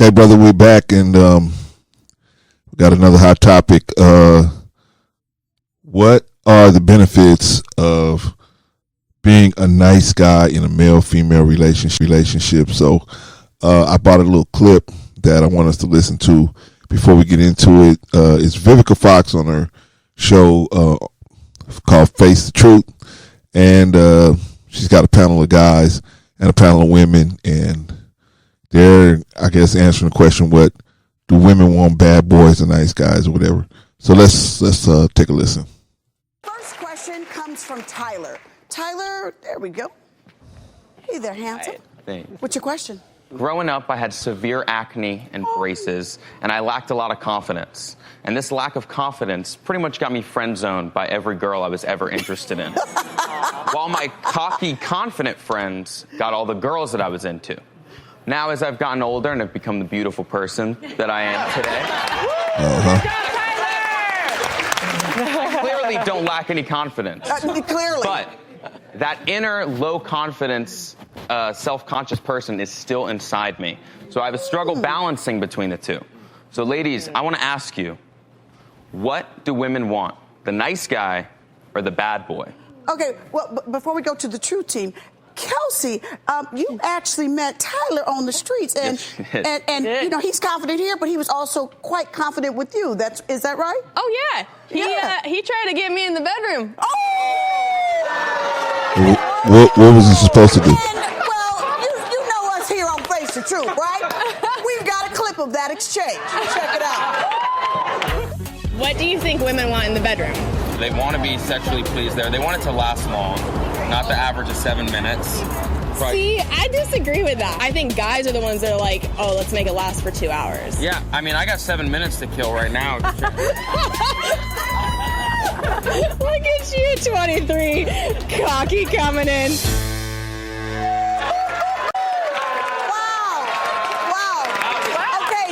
Okay, brother, we're back, and we got another hot topic. What are the benefits of being a nice guy in a male-female relationship? So I bought a little clip that I want us to listen to before we get into it. It's Vivica Fox on her show called Face the Truth, and she's got a panel of guys and a panel of women, and they're, I guess, answering the question, what do women want, bad boys or nice guys or whatever? So let's take a listen. First question comes from Tyler. Tyler, there we go. Hey there, handsome. Hi, thanks. What's your question? Growing up, I had severe acne and braces, and I lacked a lot of confidence. And this lack of confidence pretty much got me friend-zoned by every girl I was ever interested in. While my cocky, confident friends got all the girls that I was into. Now, as I've gotten older and have become the beautiful person that I am today, I clearly don't lack any confidence. Clearly. But that inner low-confidence, self-conscious person is still inside me. So I have a struggle balancing between the two. So, ladies, I want to ask you, what do women want, the nice guy or the bad boy? Okay, well, before we go to the true team, Kelsey, you actually met Tyler on the streets, and Yes, and you know, he's confident here, but he was also quite confident with you. Is that right? Oh yeah. He tried to get me in the bedroom. Oh! What was he supposed to do? Well, you know us here on Face the Truth, right? We've got a clip of that exchange. Check it out. What do you think women want in the bedroom? They want to be sexually pleased there. They want it to last long, not the average of 7 minutes. Right. See, I disagree with that. I think guys are the ones that are like, oh, let's make it last for 2 hours. Yeah, I mean, I got 7 minutes to kill right now. Look at you, 23, cocky coming in. Wow. Okay,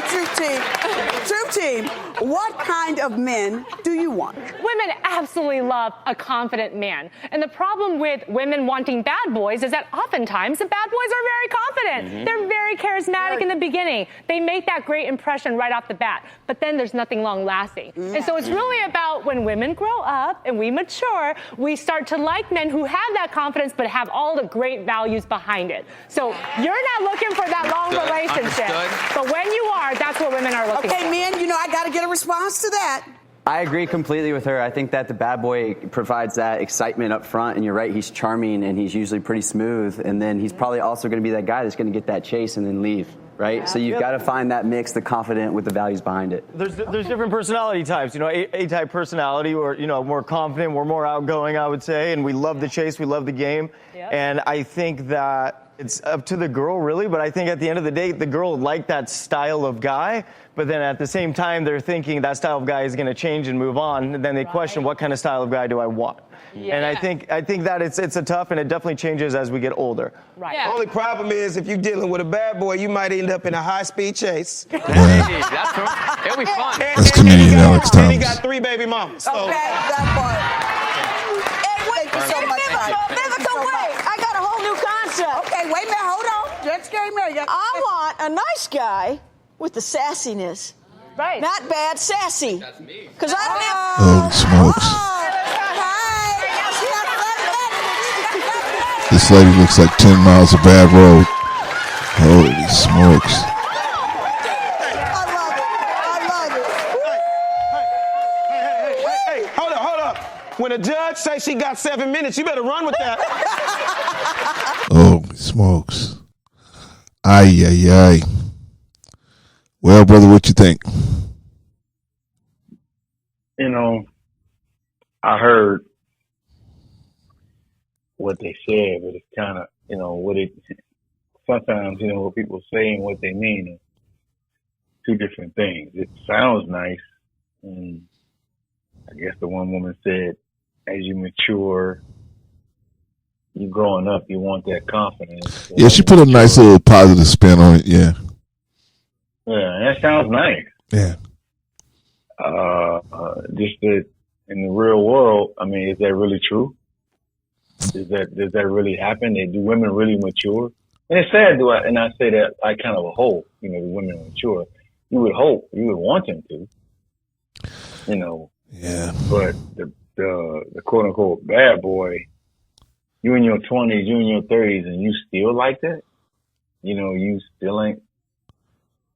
True team, what kind of men do you want? Women absolutely love a confident man. And the problem with women wanting bad boys is that oftentimes the bad boys are very confident. Mm-hmm. They're very charismatic in the beginning. They make that great impression right off the bat. But then there's nothing long lasting. And so it's really about when women grow up and we mature, we start to like men who have that confidence but have all the great values behind it. So you're not looking for that long relationship. Understood. But when you are, that's what women are looking for. Okay, men, you know, I got to get a response to that. I agree completely with her. I think that the bad boy provides that excitement up front, and you're right, he's charming and he's usually pretty smooth, and then he's probably also going to be that guy that's going to get that chase and then leave, right? So you've got to find that mix, the confident with the values behind it. There's different personality types, you know, A-type personality, or, you know, more confident, we're more outgoing, I would say, and we love the chase, we love the game, and I think that it's up to the girl, really, but I think at the end of the day, the girl like that style of guy, but then at the same time, they're thinking that style of guy is going to change and move on, and then they question, what kind of style of guy do I want? And I think that it's a tough, and it definitely changes as we get older. Right. The only problem is if you're dealing with a bad boy, you might end up in a high-speed chase. It'll be fun. That's comedian Alex And he Thomas. got 3 baby mamas. So. Okay, that part. Thank you so much. Vivica, wait. I got a whole new concept. Okay, wait a minute, hold on. Just came here. I want a nice guy with the sassiness. Right. Not bad, sassy. That's me. Because I don't have... Holy smokes. This lady looks like 10 miles of bad road. Holy smokes. I love it. Hey, hold up. When a judge says she got 7 minutes, you better run with that. Holy smokes. Ay. Well, brother, what you think? you know, I heard what they said, but it's kind of, you know, sometimes, you know, what people say and what they mean are two different things. It sounds nice. And I guess the one woman said, as you mature, you growing up, you want that confidence. Yeah, she put a nice little positive spin on it. Yeah. Yeah, that sounds nice. Yeah. Just that in the real world, I mean, is that really true? Does that really happen? Do women really mature? And it's sad, and I say that I kind of hope, you know, the women mature. You would hope, you would want them to, you know. Yeah. But the quote unquote bad boy, you in your 20s, you in your 30s, and you still like that? You know, you still ain't.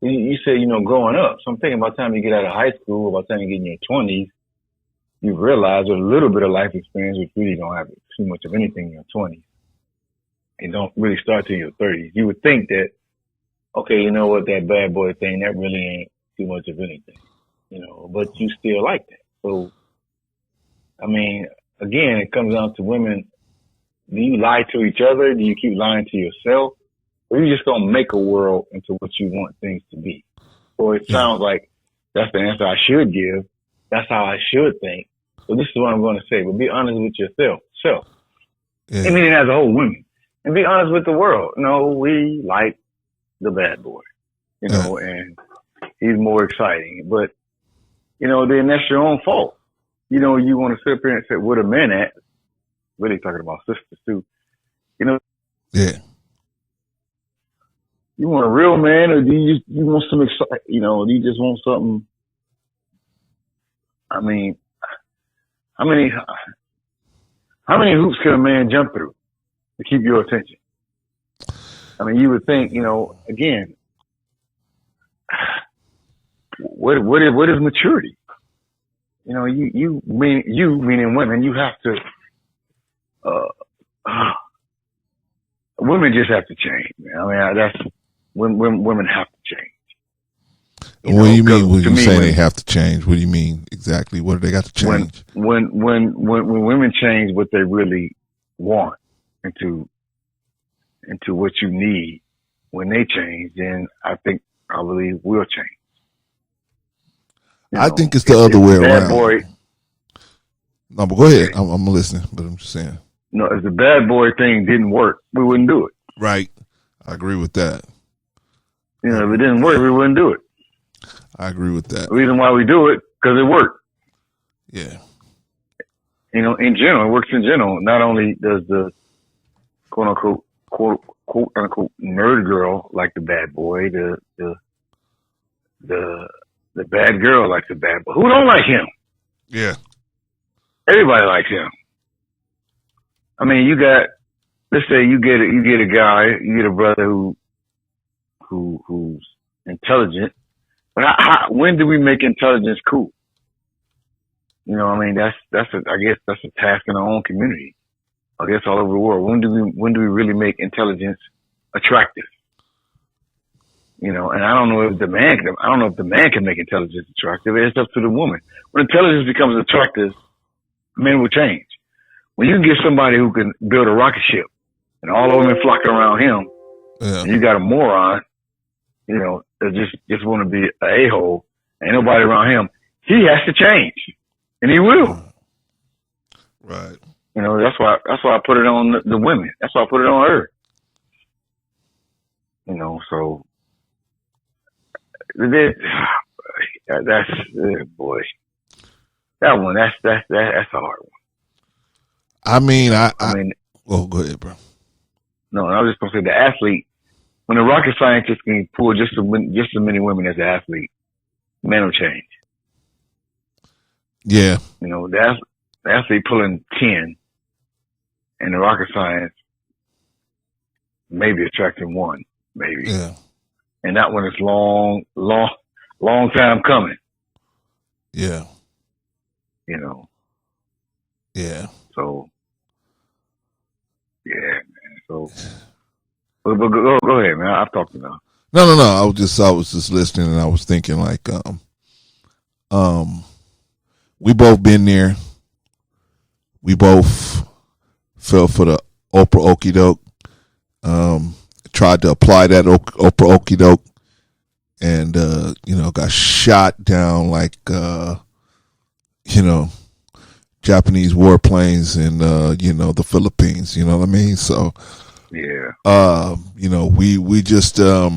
You say, you know, growing up. So I'm thinking by the time you get out of high school, by the time you get in your 20s, you realize with a little bit of life experience, which really don't have too much of anything in your 20s, and don't really start till your 30s. You would think that, okay, you know what, that bad boy thing, that really ain't too much of anything, you know, but you still like that. So, I mean, again, it comes down to women. Do you lie to each other? Do you keep lying to yourself? Or are you just going to make a world into what you want things to be? Or it sounds like that's the answer I should give. That's how I should think. So this is what I'm going to say. But be honest with yourself. Yeah. I mean, as a whole, women. And be honest with the world. No, we like the bad boy, you know, and he's more exciting. But, you know, then that's your own fault. You know, you want to sit up here and say, where the men at? Really talking about sisters too. You know? Yeah. You want a real man, or do you want some you know, do you just want something? I mean, how many hoops can a man jump through to keep your attention? I mean, you would think, you know, again, what is maturity? You know, you meaning women, you have to. Women just have to change, man. I mean, that's when women have to change. What do you mean when you say they have to change? What do you mean exactly? What do they got to change? When women change what they really want into what you need, when they change, then I believe we'll change. I think it's the other way around. No, but go ahead. I'm listening, but I'm just saying. No, if the bad boy thing didn't work, we wouldn't do it. Right. I agree with that. You know, if it didn't work, we wouldn't do it. I agree with that. The reason why we do it, because it worked. Yeah. You know, in general, it works in general. Not only does the quote unquote nerd girl like the bad boy, the bad girl likes the bad boy. Who don't like him? Yeah. Everybody likes him. I mean, let's say you get a guy, you get a brother who's intelligent. But when do we make intelligence cool? You know, I mean, I guess that's a task in our own community. I guess all over the world. When do we really make intelligence attractive? You know, and I don't know if the man can make intelligence attractive. It's up to the woman. When intelligence becomes attractive, men will change. When you can get somebody who can build a rocket ship and all the women flocking around him, and you got a moron, you know, that just want to be an a-hole, ain't nobody around him, he has to change. And he will. Right. You know, that's why I put it on the women. That's why I put it on her. You know, so that's boy. That one, that's a hard one. I mean, well, go ahead, bro. No, I was just gonna say the athlete. When a rocket scientist can pull just as many women as an athlete, men will change. Yeah. You know, the athlete pulling 10, and the rocket science maybe attracting 1, maybe. Yeah. And that one is long time coming. Yeah. You know. Yeah. So, yeah, man. So, but go ahead, man. I've talked enough. No. I was just listening, and I was thinking like, we both been there. We both fell for the Oprah okie doke. Tried to apply that Oprah okie doke, and got shot down like Japanese warplanes in the Philippines. You know what I mean? So yeah, we just so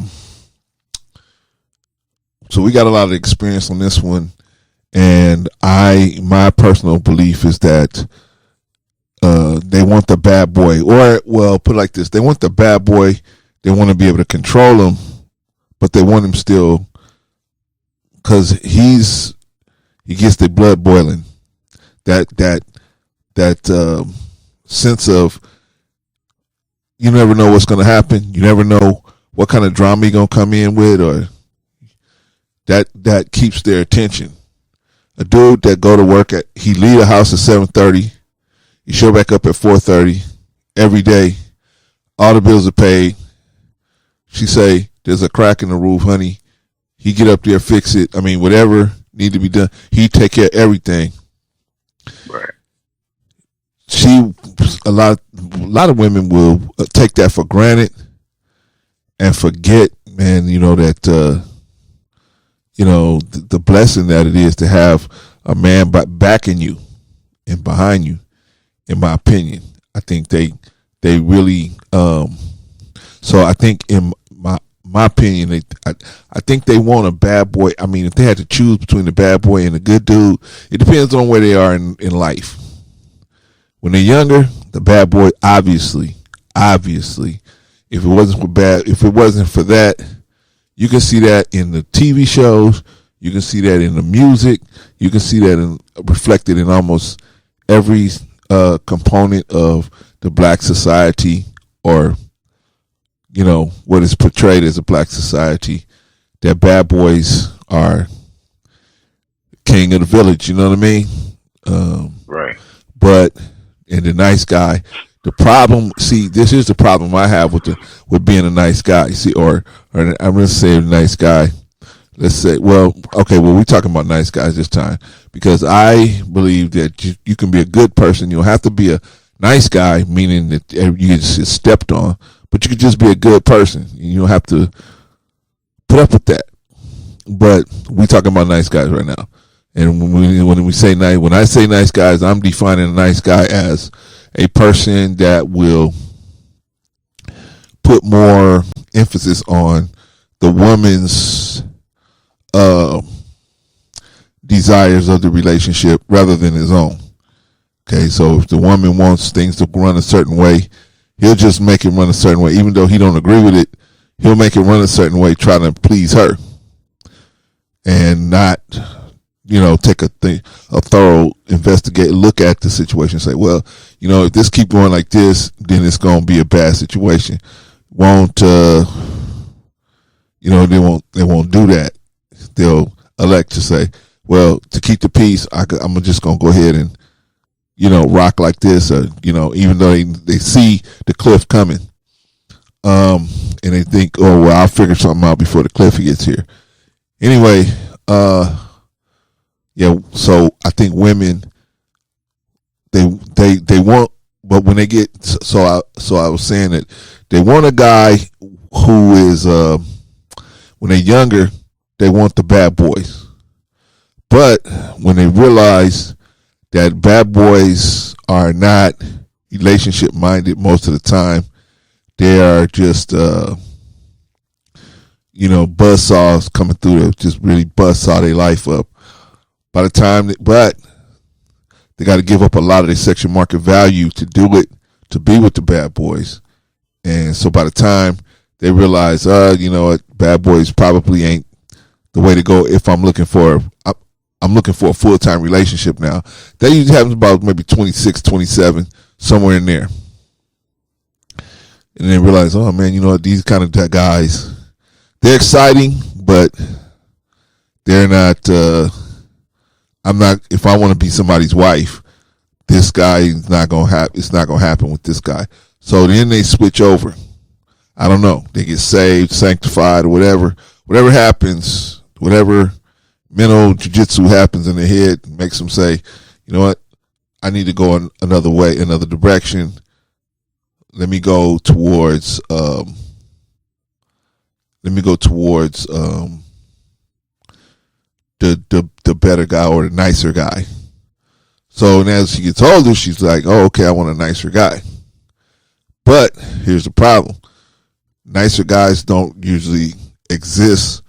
we got a lot of experience on this one, and my personal belief is that they want the bad boy, or well, put it like this: they want the bad boy. They want to be able to control him, but they want him still because he gets the blood boiling. That sense of you never know what's going to happen. You never know what kind of drama you're going to come in with, or that keeps their attention. A dude that go to work he leave the house at 7:30. He show back up at 4:30 every day. All the bills are paid. She say, there's a crack in the roof, honey. He get up there, fix it. I mean, whatever need to be done. He take care of everything. right. A lot of women will take that for granted and forget, man, that, the blessing that it is to have a man backing you and behind you, in my opinion. I think they really, so I think in my opinion, I think they want a bad boy. I mean, if they had to choose between the bad boy and a good dude, it depends on where they are in life. When they're younger, the bad boy, obviously, if it wasn't for that, you can see that in the TV shows, you can see that in the music, you can see that reflected in almost every component of the black society, or what is portrayed as a black society, that bad boys are king of the village. You know what I mean? Right. But and the nice guy, the problem. See, this is the problem I have with being a nice guy. See, or I'm gonna say a nice guy. Let's say, we're talking about nice guys this time, because I believe that you can be a good person. You don't have to be a nice guy, meaning that you get stepped on, but you can just be a good person. You don't have to put up with that. But we talking about nice guys right now. And when we say nice, when I say nice guys, I'm defining a nice guy as a person that will put more emphasis on the woman's desires of the relationship rather than his own. Okay, so if the woman wants things to run a certain way, he'll just make it run a certain way. Even though he don't agree with it, he'll make it run a certain way, trying to please her, and not, take a thorough look at the situation and say, well, if this keep going like this, then it's going to be a bad situation. They won't do that. They'll elect to say, well, to keep the peace, I'm just going to go ahead and, rock like this, even though they see the cliff coming. And they think, oh, well, I'll figure something out before the cliff gets here. Anyway, so I think women, they want, but when they get, so I was saying that they want a guy who is, when they're younger, they want the bad boys. But when they realize that bad boys are not relationship minded most of the time, they are just, buzzsaws coming through to just really buzzsaw their life up. By the time, but they got to give up a lot of their sexual market value to do it, to be with the bad boys. And so by the time they realize, what, bad boys probably ain't the way to go if I'm looking for a full-time relationship now. That usually happens about maybe 26, 27, somewhere in there. And they realize, oh man, these kind of guys, they're exciting, but they're not, if I want to be somebody's wife, this guy is not going to happen. It's not going to happen with this guy. So then they switch over. I don't know. They get saved, sanctified, or whatever. Whatever happens, whatever mental jujitsu happens in their head, makes them say, you know what, I need to go in another way, another direction. Let me go towards the better guy or the nicer guy. So and as she gets older, she's like, oh, okay, I want a nicer guy. But here's the problem. Nicer guys don't usually exist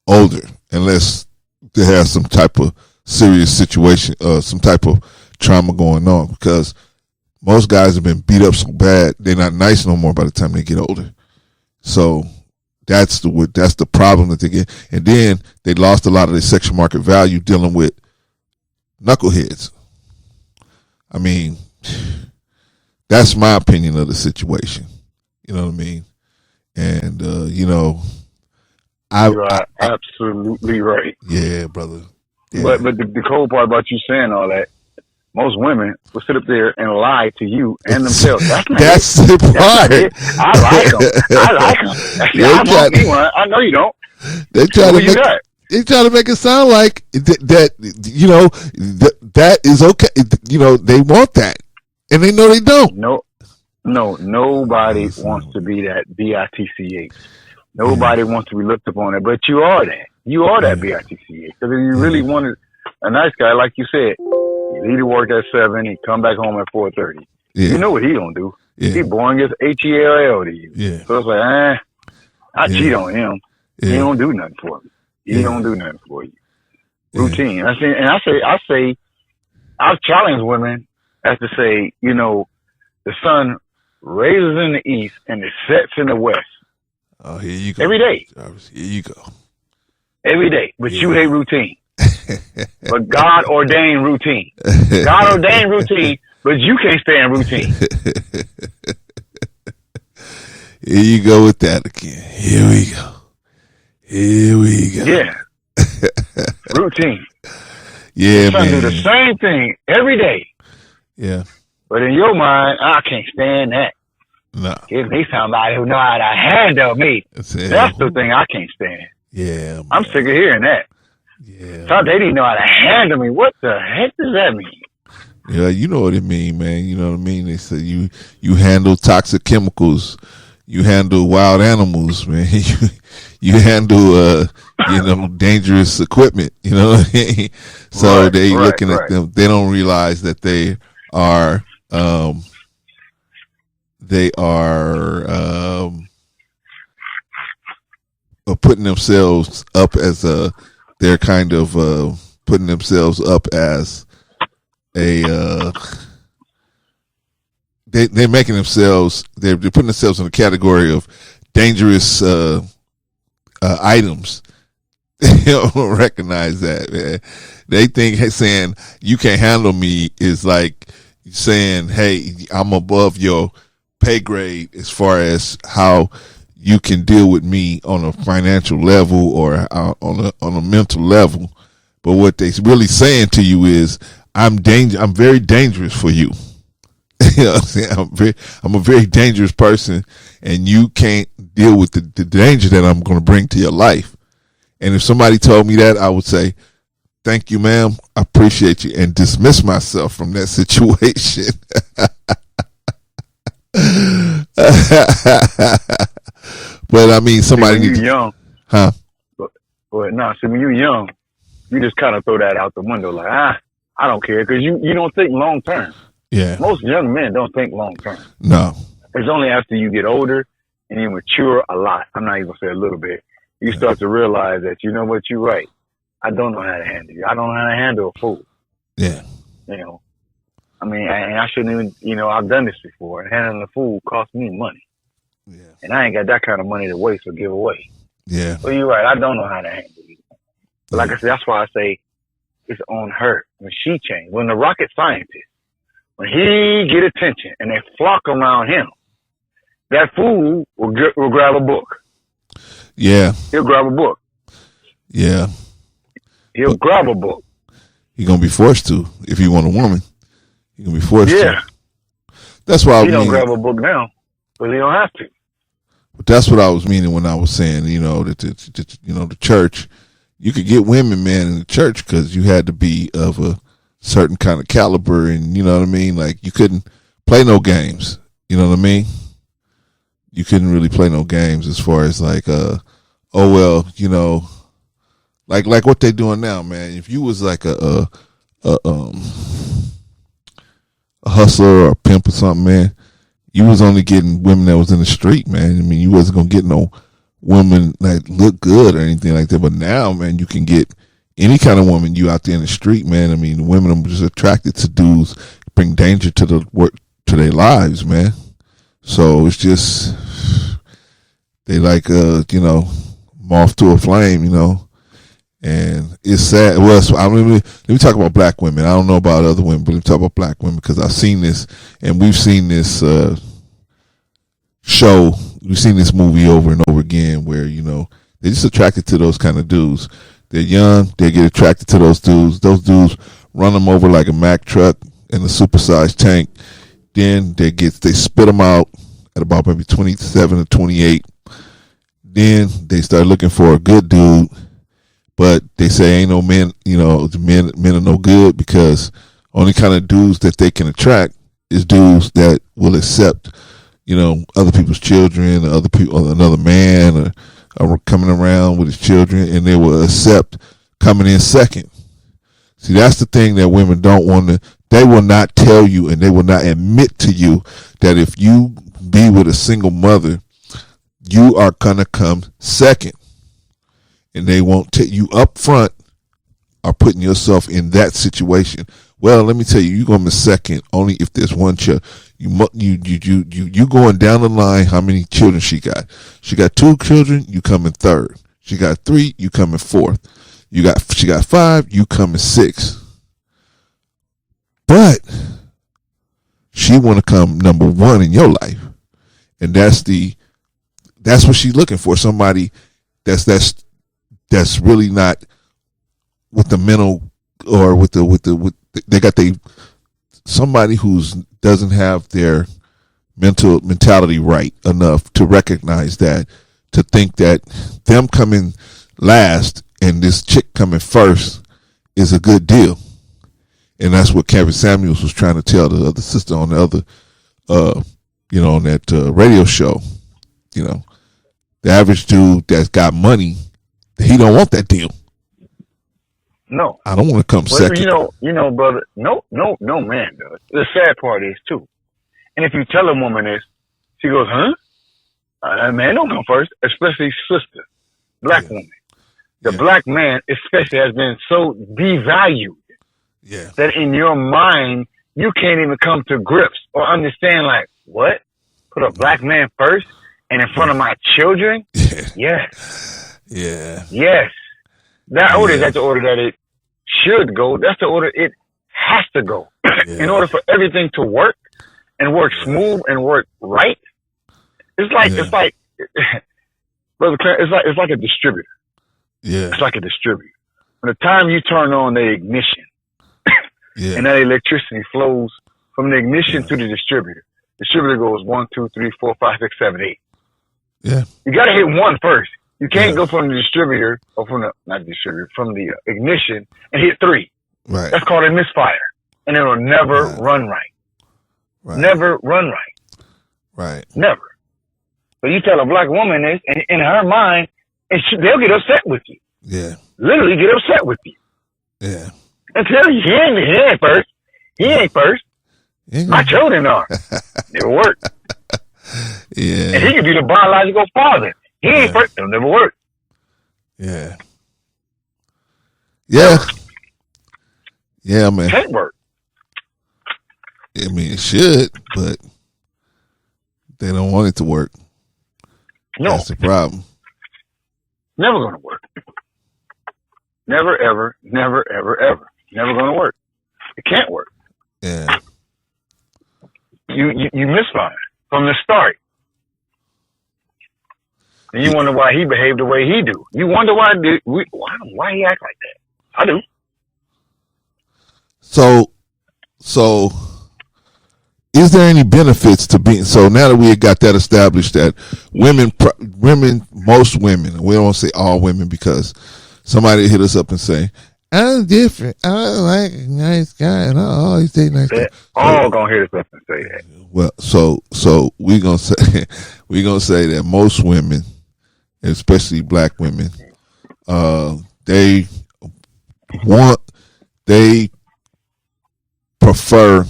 older unless they have some type of serious situation, some type of trauma going on, because most guys have been beat up so bad they're not nice no more by the time they get older. So that's the problem that they get. And then they lost a lot of their sexual market value dealing with knuckleheads. I mean, that's my opinion of the situation. You know what I mean? And you're absolutely right. Yeah, brother. Yeah. But the cold part about you saying all that, most women will sit up there and lie to you and themselves. That's the part. I like them. I want me one. I know you don't. They try to make it sound like that that is okay. They want that, and they know they don't. No, nobody wants to be that bitch. Nobody wants to be looked upon it, but you are that. You are that bitch. Because if you really wanted a nice guy, like you said, you leave to work at 7, he come back home at 4:30. Yeah. You know what he gonna do? Yeah. He boring as HELL to you. Yeah. So it's like, I cheat on him. Yeah. He don't do nothing for me. He don't do nothing for you. Routine. I say, I've challenged women as to say, the sun raises in the east and it sets in the west. Oh, here you go. Every day. Here you go. Every day. But you hate routine. But God ordained routine. God ordained routine, but you can't stand routine. Here you go with that again. Here we go. Yeah. Routine. Yeah, man. man. Do the same thing every day. Yeah. But in your mind, I can't stand that. No. Give me somebody who know how to handle me. That's the thing I can't stand. Yeah, man. I'm sick of hearing that. Yeah. Thought they didn't know how to handle me. What the heck does that mean? Yeah, you know what it mean, man. You know what I mean? They say you handle toxic chemicals, you handle wild animals, man. You handle dangerous equipment. You know what I mean? So they looking at them. They don't realize that they are putting themselves up as they're kind of putting themselves up as they're making themselves, they're putting themselves in the category of dangerous items. They don't recognize that, man. They think saying you can't handle me is like saying, hey, I'm above your pay grade as far as how you can deal with me on a financial level or on a mental level. But what they really saying to you is, I'm very dangerous for you. You know what I'm saying? I'm a very dangerous person, and you can't deal with the danger that I'm going to bring to your life. And if somebody told me that, I would say, thank you, ma'am. I appreciate you, and dismiss myself from that situation. But I mean, somebody needs to, young, huh? But no, see, when you're young, you just kind of throw that out the window, like I don't care, because you don't think long term. Yeah. Most young men don't think long term. No. It's only after you get older and you mature a lot. I'm not even gonna say a little bit. You start to realize that, you know what, you're right. I don't know how to handle you. I don't know how to handle a fool. Yeah. I mean, and I shouldn't even, I've done this before. And handling a fool costs me money. Yeah. And I ain't got that kind of money to waste or give away. Yeah. So you're right. I don't know how to handle you. But like I said, that's why I say it's on her. When she changed, when the rocket scientist, when he get attention and they flock around him, that fool will grab a book. Yeah. He'll grab a book. Yeah. He'll grab a book. You're going to be forced to. If you want a woman, you're going to be forced to. That's why he don't grab a book now, but he don't have to. But that's what I was meaning when I was saying, that the church, you could get women, man, in the church because you had to be of a certain kind of caliber, and you know what I mean. Like you couldn't play no games. You know what I mean? You couldn't really play no games as far as like, oh well, you know, like what they doing now, man. If you was like a hustler or a pimp or something, man, you was only getting women that was in the street, man. I mean, you wasn't gonna get no woman that look good or anything like that. But now, man, you can get any kind of woman you out there in the street, man. I mean, women are just attracted to dudes, bring danger to the work to their lives, man. So it's just they like you know, moth to a flame, you know. And it's sad. Well, let me talk about black women. I don't know about other women, but let me talk about black women because I've seen this, and we've seen this show. We've seen this movie over and over again where, you know, they're just attracted to those kind of dudes. They're young. They get attracted to those dudes. Those dudes run them over like a Mack truck in a supersized tank. Then they spit them out at about maybe 27 or 28. Then they start looking for a good dude. But they say ain't no men, you know, men are no good because only kind of dudes that they can attract is dudes that will accept, you know, other people's children, or other people, another man, or coming around with his children, and they will accept coming in second. See, that's the thing that women don't want to. They will not tell you, and they will not admit to you that if you be with a single mother, you are gonna come second. And they won't take you up front are putting yourself in that situation. Well, let me tell you, you're gonna miss second only if there's one child. You going down the line. How many children she got? She got 2 children. You come in third. She got 3. You come in fourth. She got 5. You come in 6. But she want to come number 1 in your life, and that's what she's looking for. Somebody that's really not with the mental or with they got somebody who's doesn't have their mentality right enough to recognize that, to think that them coming last and this chick coming first is a good deal. And that's what Kevin Samuels was trying to tell the other sister on the other you know, on that radio show. You know, the average dude that's got money, he don't want that deal. No, I don't want to come second. You know, brother. No, man does. The sad part is too, and if you tell a woman this, she goes, "Huh? Man, don't come first." Especially sister, black woman. The black man, especially, has been so devalued that in your mind you can't even come to grips or understand. Like, what? Put a black man first and in front of my children? Yes. Yeah. Yes. That order is not the order that it should go. That's the order it has to go. In order for everything to work and work smooth and work right. It's like Brother Clarence, it's like a distributor. Yeah. It's like a distributor. From the time you turn on the ignition and that electricity flows from the ignition to the distributor. Distributor goes 1, 2, 3, 4, 5, 6, 7, 8. Yeah. You gotta hit 1 first. You can't go from the distributor or from the ignition and hit 3. Right. That's called a misfire. And it'll never run right. Never run right. Right. Never. But you tell a black woman this, and in her mind, they'll get upset with you. Yeah. Literally get upset with you. Yeah. And tell you, he ain't first. He ain't first. My children are. Never work. Yeah. And he could be the biological father. He ain't first. It'll never work. Yeah. Yeah. Yeah, man. Can't work. I mean, it should, but they don't want it to work. No. That's the problem. Never going to work. Never, ever, never, ever, ever. Never going to work. It can't work. Yeah. You misfire from the start. And you wonder why he behaved the way he do. You wonder why he act like that. I do. So is there any benefits to being, so now that we got that established that women, most women, we don't say all women because somebody hit us up and say, I'm different. I like a nice guy, and I always date nice guys. All gonna hit us up and say that. Well, so we gonna say that most women, especially black women, they prefer,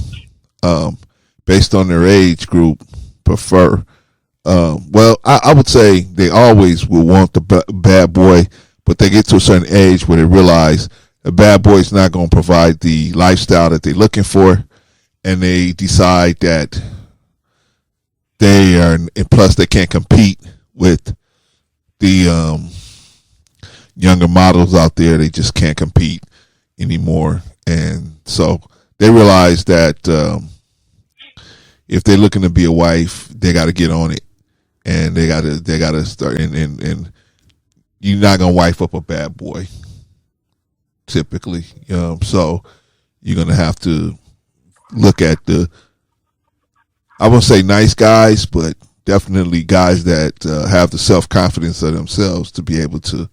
based on their age group, prefer. Well, I would say they always will want the bad boy, but they get to a certain age where they realize a bad boy is not going to provide the lifestyle that they're looking for, and they decide that they are, and plus they can't compete with the younger models out there. They just can't compete anymore, and so they realize that if they're looking to be a wife, they got to get on it, and they got to start. And you're not gonna wife up a bad boy, typically. So you're gonna have to look at I won't say nice guys, but definitely guys that have the self-confidence of themselves to be able to,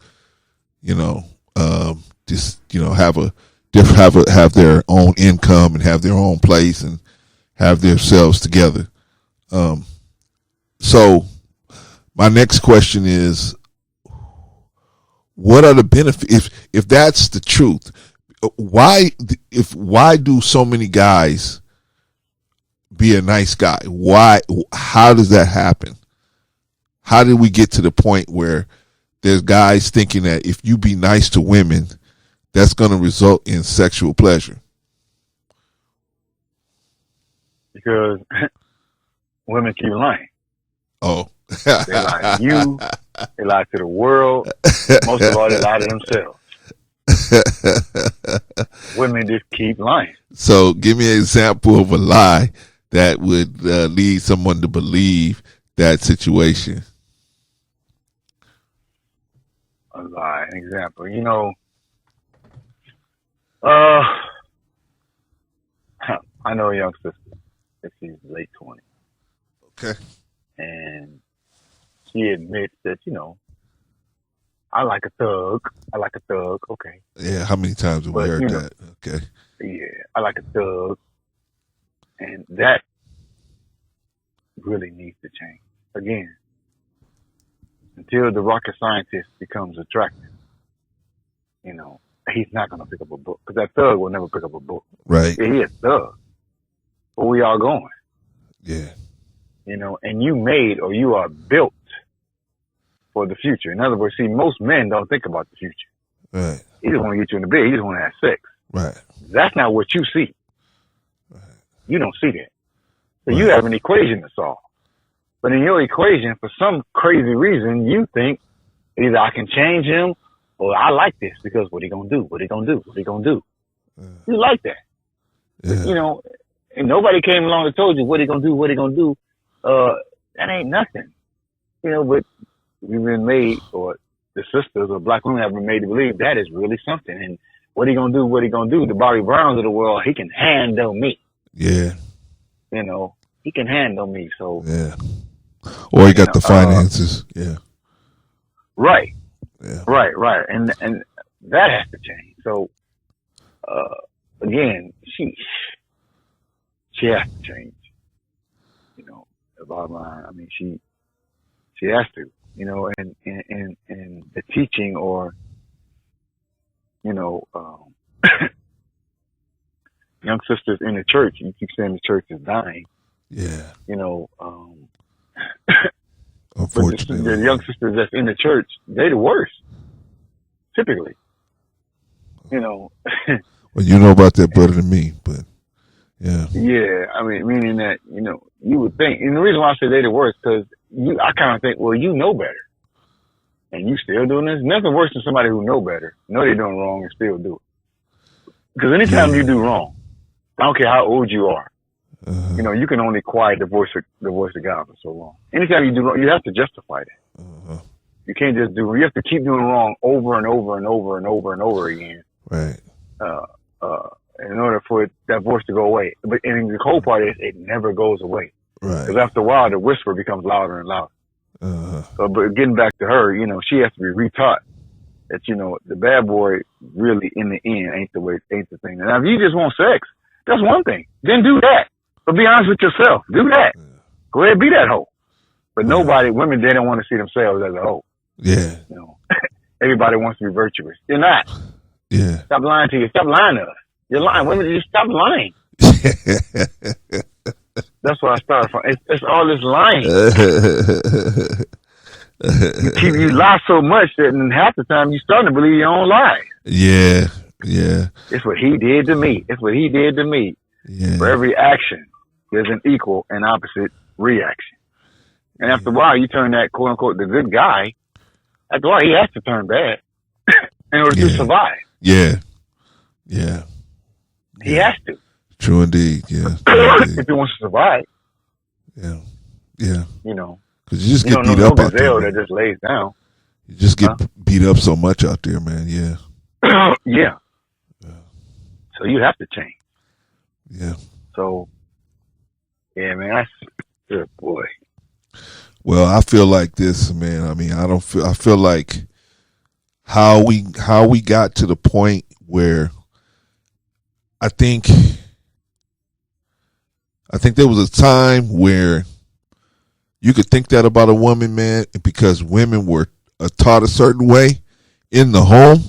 have their own income and have their own place and have themselves together. So my next question is, what are the benefits? If that's the truth, why do so many guys be a nice guy? Why? How does that happen? How did we get to the point where there's guys thinking that if you be nice to women, that's going to result in sexual pleasure? Because women keep lying. Oh. They lie to you. They lie to the world. Most of all, they lie to themselves. Women just keep lying. So give me an example of a lie that would lead someone to believe that situation. A lie, an example. I know a young sister. She's late 20s. Okay. And she admits that, I like a thug. Okay. Yeah, how many times have we heard that? Okay. Yeah, I like a thug. And that really needs to change. Again, until the rocket scientist becomes attractive, he's not going to pick up a book. Because that thug will never pick up a book. Right. Yeah, he a thug. But we all going. Yeah. And you made or you are built for the future. In other words, see, most men don't think about the future. Right. He just want to get you in the bed. He just want to have sex. Right. That's not what you see. Right. You don't see that. So you have an equation to solve. But in your equation, for some crazy reason, you think either I can change him or I like this because what he gonna do? What he gonna do? What he gonna do? You like that. Yeah. And nobody came along and told you what he gonna do, what he gonna do. That ain't nothing. But we've been made, or the sisters or black women have been made to believe that is really something. And what he gonna do, what he gonna do, the Bobby Browns of the world, he can handle me. Yeah. He can handle me. So yeah. Or he got the finances. Yeah. Right. Yeah. Right. And that has to change. So again, she has to change. The bottom line. I mean, she has to. And the teaching or young sisters in the church. You keep saying the church is dying. Yeah. Unfortunately, the young sisters that's in the church, they the worst. Typically. Well, you know about that better than me, but yeah. Yeah, I mean, meaning that, you would think, and the reason why I say they the worst, because I kind of think, well, you know better. And you still doing this? Nothing worse than somebody who know better, know they're doing wrong and still do it. Because anytime you do wrong, I don't care how old you are, you can only quiet the voice of God for so long. Anytime you do wrong, you have to justify that. You can't just you have to keep doing wrong over and over and over and over and over again. Right. In order for that voice to go away. But and the cold part is it never goes away. Right. Because after a while, the whisper becomes louder and louder. But getting back to her, she has to be retaught that, the bad boy really in the end ain't the thing. Now, if you just want sex, that's one thing. Then do that. But be honest with yourself. Do that. Go ahead, be that hoe. But women, they don't want to see themselves as a hoe. Yeah. Everybody wants to be virtuous. They're not. Yeah. Stop lying to you. Stop lying to us. You're lying. Women, just stop lying. That's where I started from. It's all this lying. You lie so much that half the time you starting to believe your own lies. Yeah. It's what he did to me. It's what he did to me. Yeah. For every action, there's an equal and opposite reaction. And after a while, you turn that quote unquote the good guy. After a while, he has to turn bad in order to survive. Yeah. He has to. True indeed. Yeah. If he wants to survive. Yeah. Because you just get beat up out there. That just lays down. You just get beat up so much out there, man. Yeah. Yeah. So you have to change. Yeah. So, yeah, man, that's good, boy. Well, I feel like this, man. I mean, I feel like how we got to the point where I think there was a time where you could think that about a woman, man, because women were taught a certain way in the home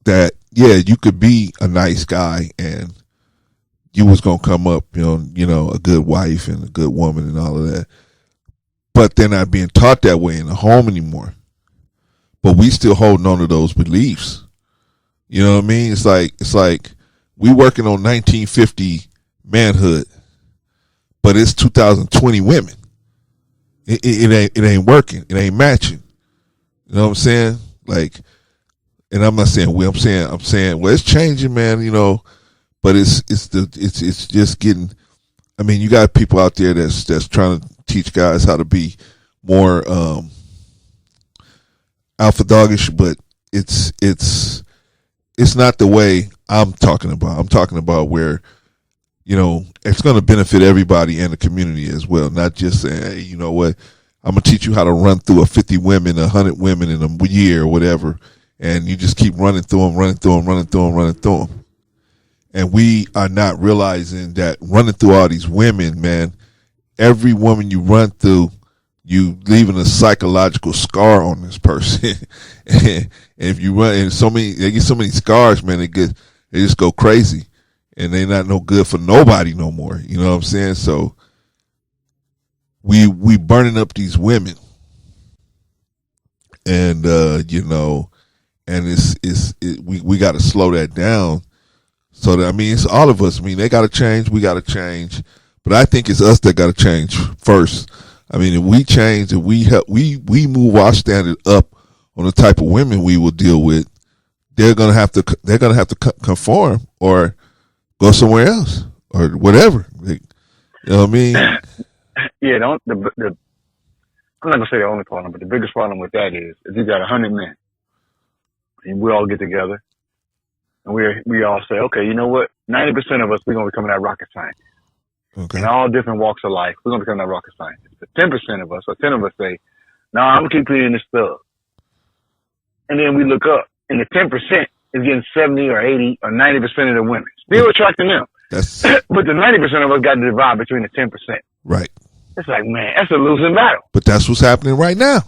that, yeah, you could be a nice guy and you was going to come up, a good wife and a good woman and all of that. But they're not being taught that way in the home anymore. But we still holding on to those beliefs. You know what I mean? It's like we working on 1950 manhood, but it's 2020 women. It ain't working. It ain't matching. You know what I'm saying? Like, and I'm not saying we. I'm saying well, it's changing, man. But it's just getting. I mean, you got people out there that's trying to teach guys how to be more alpha doggish, but it's not the way I'm talking about. I'm talking about where, it's going to benefit everybody in the community as well. Not just saying, hey, you know what, I'm going to teach you how to run through a 50 women, 100 women in a year or whatever. And you just keep running through them. And we are not realizing that running through all these women, man, every woman you run through, you leaving a psychological scar on this person. And if you run, and they get so many scars, man, they just go crazy. And they're not no good for nobody no more. You know what I'm saying? So we burning up these women. And we got to slow that down. So that, I mean, it's all of us. I mean, they got to change. We got to change. But I think it's us that got to change first. I mean, if we change, if we move our standard up on the type of women we will deal with, they're gonna have to conform or go somewhere else or whatever. You know what I mean? Yeah. I'm not gonna say the only problem, but the biggest problem with that is if you got 100 men and we all get together and we all say, okay, you know what? 90% of us, we're gonna become that rocket scientist. Okay. In all different walks of life, we're gonna become that rocket scientist. But 10% of us, or 10 of us say, no, I'm gonna keep cleaning this stuff. And then we look up and the 10% is getting 70 or 80 or 90% of the women. Still attracting them. But the 90% of us got to divide between the 10%. Right. It's like, man, that's a losing battle. But that's what's happening right now.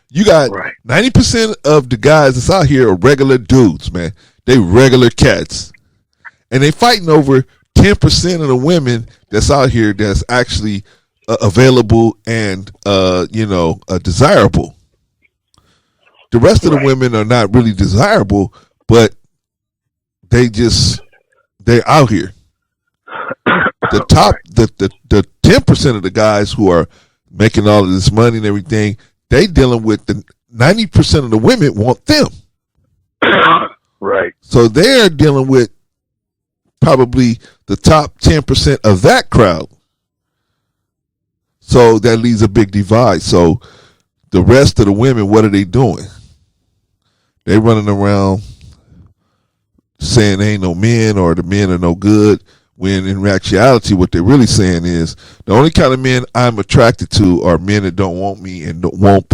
You got 90% of the guys that's out here are regular dudes, man. They regular cats. And they fighting over 10% of the women that's out here that's actually available and, desirable. The rest of the women are not really desirable, but they're out here. The top, the 10% of the guys who are making all of this money and everything, they dealing with the 90% of the women want them. Right. So they're dealing with probably the top 10% of that crowd. So that leaves a big divide. So the rest of the women, what are they doing? They running around saying they ain't no men or the men are no good When in actuality, what they're really saying is the only kind of men I'm attracted to are men that don't want me and won't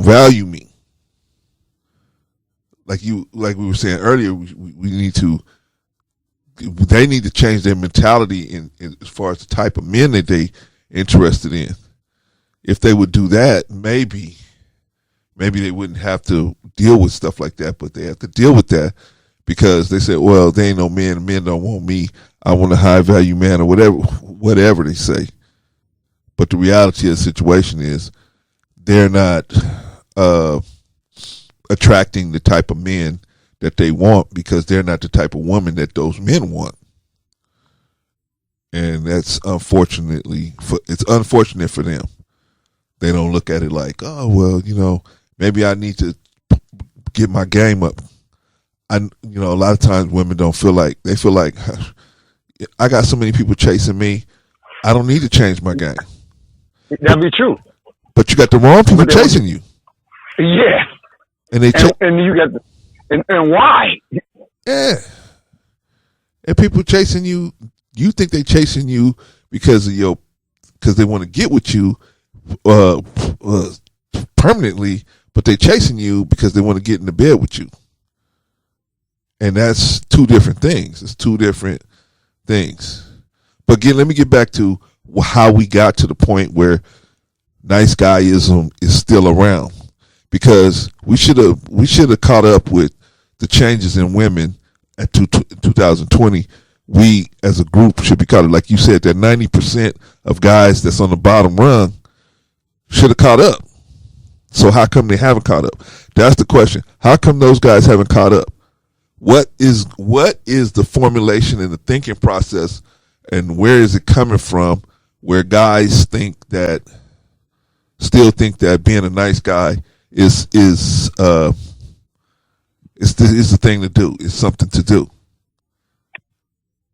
value me. Like we were saying earlier, they need to change their mentality in as far as the type of men that they interested in. If they would do that, maybe they wouldn't have to deal with stuff like that, but they have to deal with that because they said, well, they ain't no men. Men don't want me. I want a high value man or whatever they say. But the reality of the situation is they're not attracting the type of men that they want because they're not the type of woman that those men want. And that's it's unfortunate for them. They don't look at it like, oh, well, maybe I need to get my game up. A lot of times women they feel like I got so many people chasing me. I don't need to change my game. That'd be true. But you got the wrong people chasing you. Yeah. And you got and why? Yeah. And people chasing you, you think they chasing you because they want to get with you permanently, but they chasing you because they want to get into bed with you. And that's two different things. It's two different things. But again, let me get back to how we got to the point where nice guyism is still around, because we should have caught up with the changes in women at 2020. We as a group should be caught up. Like you said, that 90% of guys that's on the bottom rung should have caught up. So how come they haven't caught up? That's the question. How come those guys haven't caught up? What is the formulation and the thinking process, and where is it coming from where guys still think that being a nice guy is the thing to do, is something to do?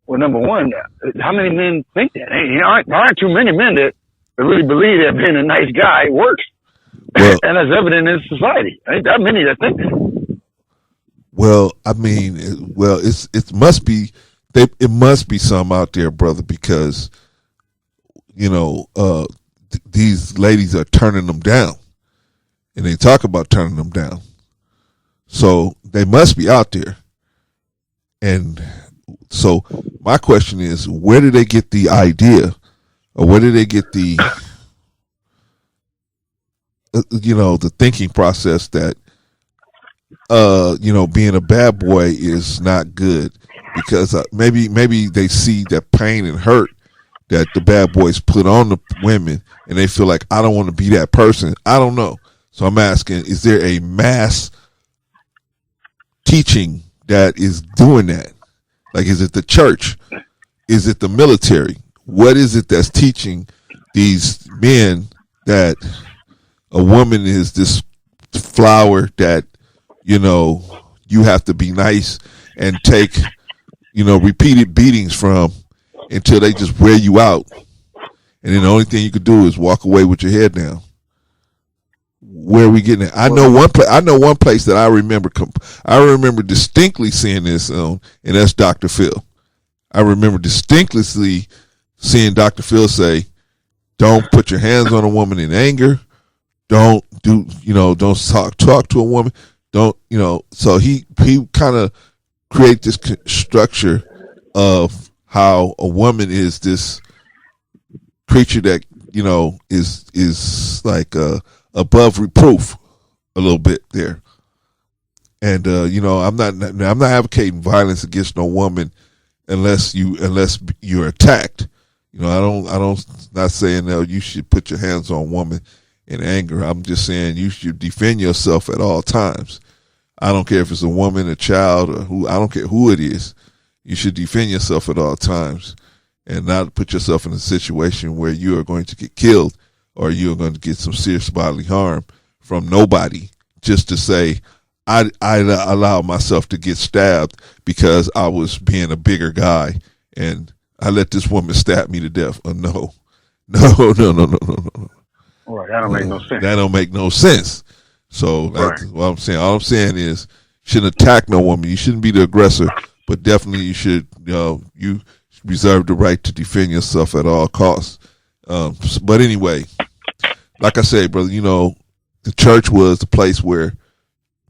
Well, number one, how many men think that? There aren't too many men that really believe that being a nice guy works. Well, and that's evident in society. Ain't that many that think that. Well, I mean, it must be some out there, brother, because these ladies are turning them down, and they talk about turning them down. So they must be out there. And so my question is, where did they get the idea, or where did they get the the thinking process that being a bad boy is not good? Because maybe they see that pain and hurt that the bad boys put on the women, and they feel like, I don't want to be that person. I don't know. So I'm asking, is there a mass teaching that is doing that? Like, is it the church? Is it the military? What is it that's teaching these men that a woman is this flower that, you have to be nice and take, repeated beatings from until they just wear you out? And then the only thing you could do is walk away with your head down. Where are we getting at? I know one place that I remember distinctly seeing this on, and that's Dr. Phil. I remember distinctly seeing Dr. Phil say, don't put your hands on a woman in anger. Don't talk to a woman. So he kind of create this structure of how a woman is this creature that, is like above reproof a little bit there. And I'm not advocating violence against no woman unless you're attacked. Not saying that you should put your hands on a woman in anger. I'm just saying you should defend yourself at all times. I don't care if it's a woman, a child, or I don't care who it is. You should defend yourself at all times and not put yourself in a situation where you are going to get killed or you are going to get some serious bodily harm from nobody just to say, I allowed myself to get stabbed because I was being a bigger guy and I let this woman stab me to death. No. Well, that don't make no sense. That don't make no sense. So that's what I'm saying. All I'm saying is, you shouldn't attack no woman. You shouldn't be the aggressor, but definitely you should reserve the right to defend yourself at all costs. But anyway, like I said, brother, you know, the church was the place where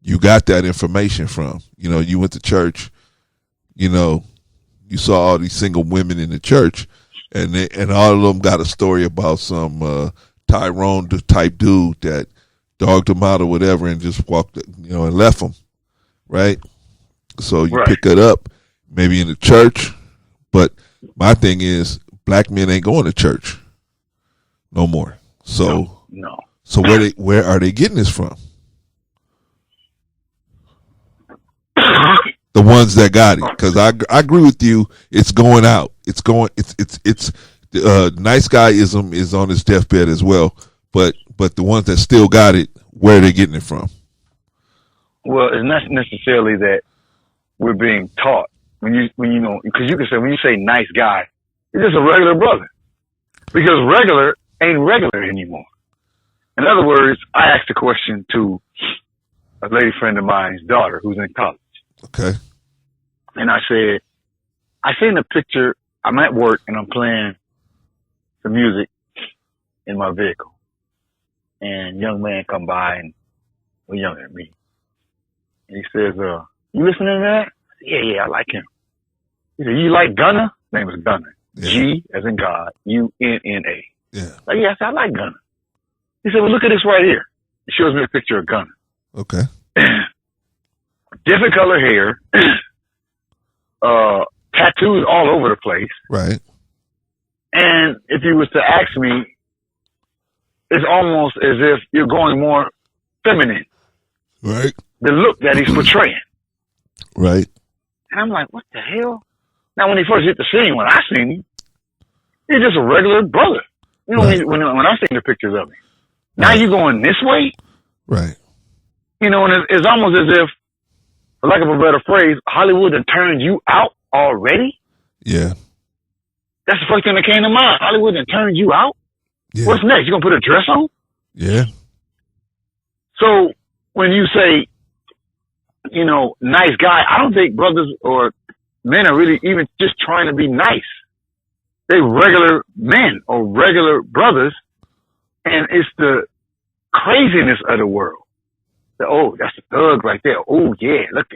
you got that information from. You know, you went to church, you know, you saw all these single women in the church, and all of them got a story about some Tyrone type dude that dogged them out or whatever and just walked, you know, and left them, right? So you pick it up maybe in the church, but my thing is black men ain't going to church no more. So no. So where are they getting this from? The ones that got it, because I agree with you. It's going out. It's nice guyism is on his deathbed as well. But the ones that still got it, where are they getting it from? Well, it's not necessarily that we're being taught when you know, because you can say when you say nice guy, it's just a regular brother, because regular ain't regular anymore. In other words, I asked a question to a lady friend of mine's daughter who's in college. Okay. And I said, I seen a picture. I'm at work and I'm playing the music in my vehicle. And a young man come by and was younger than me. And he says, you listening to that? Yeah, I like him. He said, you like Gunna? His name is Gunna. Yeah. G as in God, U-N-N-A. Yeah. Like, yeah, I said, I like Gunna. He said, well, look at this right here. He shows me a picture of Gunna. Okay. Different color hair, tattoos all over the place. Right. And if you was to ask me, it's almost as if you're going more feminine. Right. The look that he's portraying. Right. And I'm like, what the hell? Now, when he first hit the scene, when I seen him, he's just a regular brother. You know, right. when I seen the pictures of him. Now you going this way? Right. You know, and it's almost as if, for lack of a better phrase, Hollywood had turned you out already. Yeah. That's the first thing that came to mind. Hollywood had turned you out. Yeah. What's next? You gonna put a dress on? Yeah. So when you say, you know, nice guy, I don't think brothers or men are really even just trying to be nice. They regular men or regular brothers, and it's the craziness of the world. Oh, that's a thug right there. Oh yeah, look.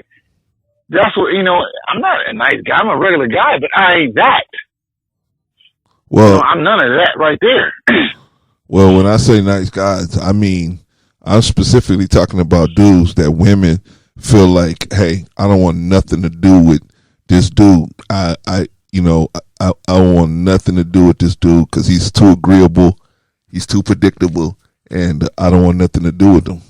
That's what, you know, I'm not a nice guy. I'm a regular guy, but I ain't that. Well, you know, I'm none of that right there. Well, when I say nice guys, I mean, I'm specifically talking about dudes that women feel like, hey, I don't want nothing to do with this dude. I want nothing to do with this dude because he's too agreeable, he's too predictable, and I don't want nothing to do with him.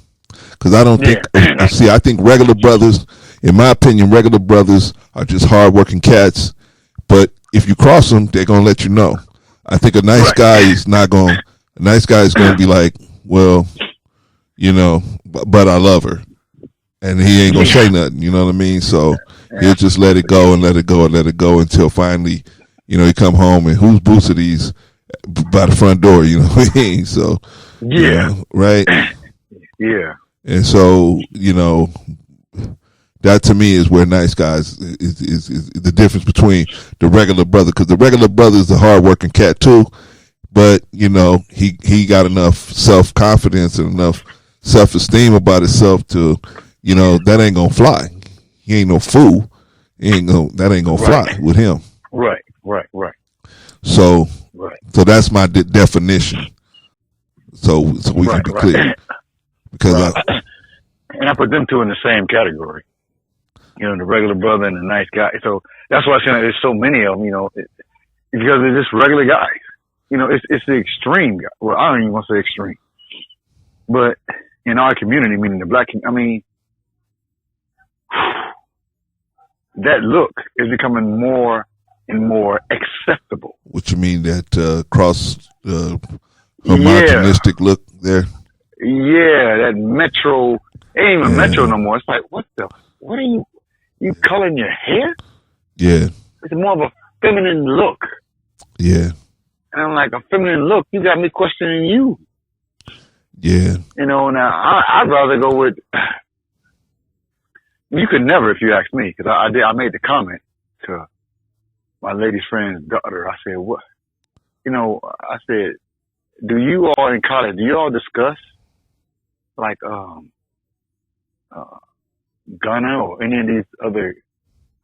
Because I don't think, I think regular brothers, in my opinion, regular brothers are just hardworking cats. But if you cross them, they're gonna let you know. I think a nice guy is not going. A nice guy is going to be like, well, you know, but I love her, and he ain't gonna say nothing. You know what I mean? So he'll just let it go and let it go and let it go until finally, you know, he come home and whose boots are these by the front door? You know what I mean? So you know, right? Yeah. And so, you know, that to me is where nice guys is the difference between the regular brother, because the regular brother is a hardworking cat too, but you know he got enough self-confidence and enough self-esteem about himself to, you know, that ain't gonna fly. He ain't no fool. That ain't gonna fly with him. Right. So that's my definition. So we can be clear. Because and I put them two in the same category. You know, the regular brother and the nice guy. So that's why I say there's so many of them, you know, because they're just regular guys. You know, it's the extreme guy. Well, I don't even want to say extreme. But in our community, meaning the black, I mean, that look is becoming more and more acceptable. What you mean, that cross homogenistic look there? Yeah, that metro, ain't even metro no more. It's like, what are you coloring your hair? Yeah. It's more of a feminine look. Yeah. And I'm like, a feminine look, you got me questioning you. Yeah. You know, now, I'd rather go with, you could never, if you ask me, because I made the comment to my lady friend's daughter. I said, what? I said, do you all in college, do you all discuss like Gunna or any of these other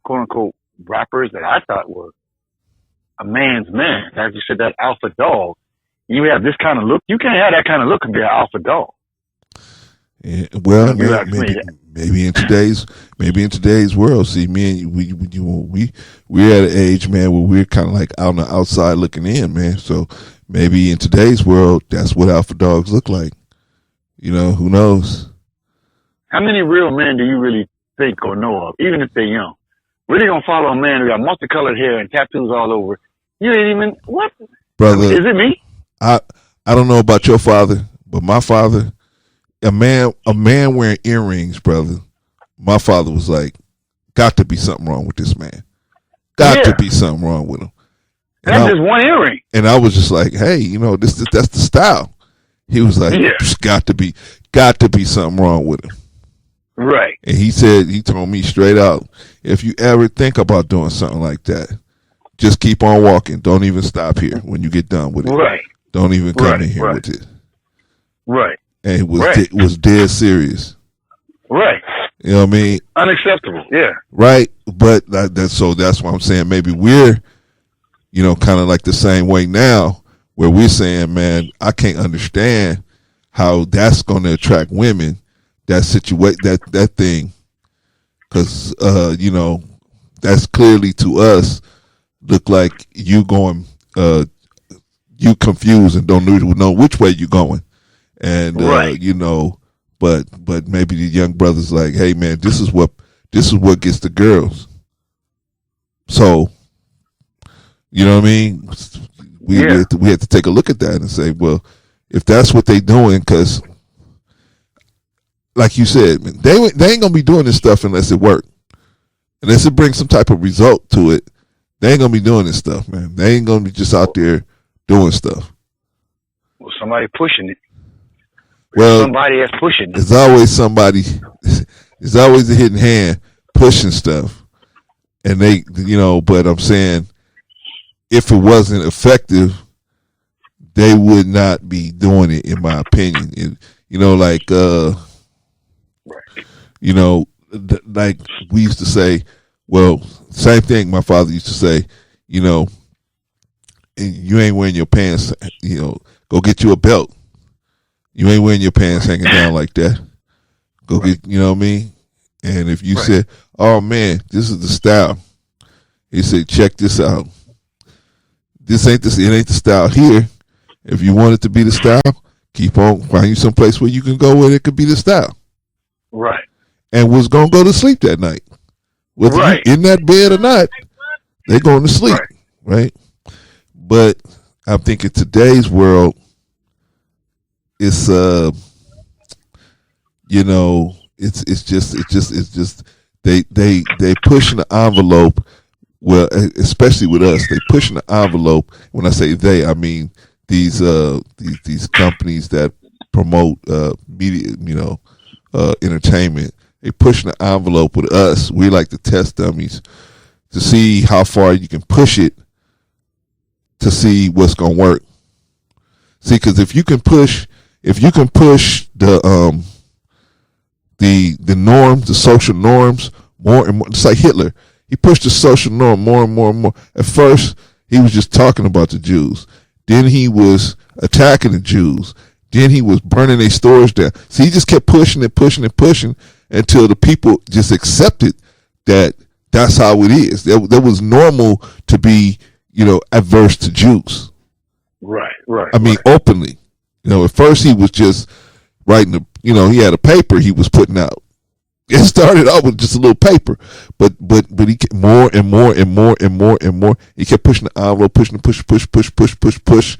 quote unquote rappers that I thought were a man's man? As you said, that alpha dog. You have this kind of look. You can't have that kind of look and be an alpha dog. Yeah, well, maybe in today's world. See, me and we're at an age, man, where we're kind of like out on the outside looking in, man. So maybe in today's world, that's what alpha dogs look like. Who knows? How many real men do you really think or know of, even if they're young? Really gonna follow a man who got multicolored hair and tattoos all over? You ain't even what? Brother, is it me? I don't know about your father, but my father, a man wearing earrings, brother. My father was like, got to be something wrong with this man. Got to be something wrong with him. And that's just one earring. And I was just like, hey, that's the style. He was like, got to be something wrong with him. Right. And he told me straight out, if you ever think about doing something like that, just keep on walking. Don't even stop here when you get done with it. Right. Don't even come in here with it. Right. And it was dead serious. Right. You know what I mean? Unacceptable. Yeah. Right. But that's why I'm saying maybe we're, kind of like the same way now, where we're saying, man, I can't understand how that's going to attract women. That thing, because that's clearly to us look like you going, you confused and don't know which way you're going, and but maybe the young brothers like, hey man, this is what gets the girls. So, you know what I mean? We had to take a look at that and say, well, if that's what they doing, because like you said, man, they ain't gonna be doing this stuff unless it works. Unless it brings some type of result to it, they ain't gonna be doing this stuff, man. They ain't gonna be just out there doing stuff. Well, somebody pushing it. Well, somebody is pushing it. There's always somebody. There's always a hidden hand pushing stuff, and they, But I'm saying, if it wasn't effective, they would not be doing it, in my opinion. Like we used to say, well, same thing my father used to say, and you ain't wearing your pants, go get you a belt. You ain't wearing your pants hanging down like that. Go get, you know what I mean? And if you said, oh man, this is the style, he said, check this out. It ain't the style here. If you want it to be the style, keep on, find you some place where you can go where it could be the style. Right. And was going to go to sleep that night. Whether you in that bed or not, they're going to sleep. Right. But I'm thinking today's world, it's, it's just, they pushing the envelope. Well, especially with us, they pushing the envelope. When I say they, I mean these companies that promote media, entertainment. They pushing the envelope with us. We like to test dummies to see how far you can push it to see what's gonna work. See, because if you can push the norms, the social norms more and more, it's like Hitler. He pushed the social norm more and more and more. At first, he was just talking about the Jews. Then he was attacking the Jews. Then he was burning their stores down. See, he just kept pushing and pushing and pushing until the people just accepted that that's how it is. That was normal to be, adverse to Jews. Right. I mean, openly. At first he was just writing he had a paper he was putting out. It started out with just a little paper, but he kept more and more and more and more and more. He kept pushing the envelope, push.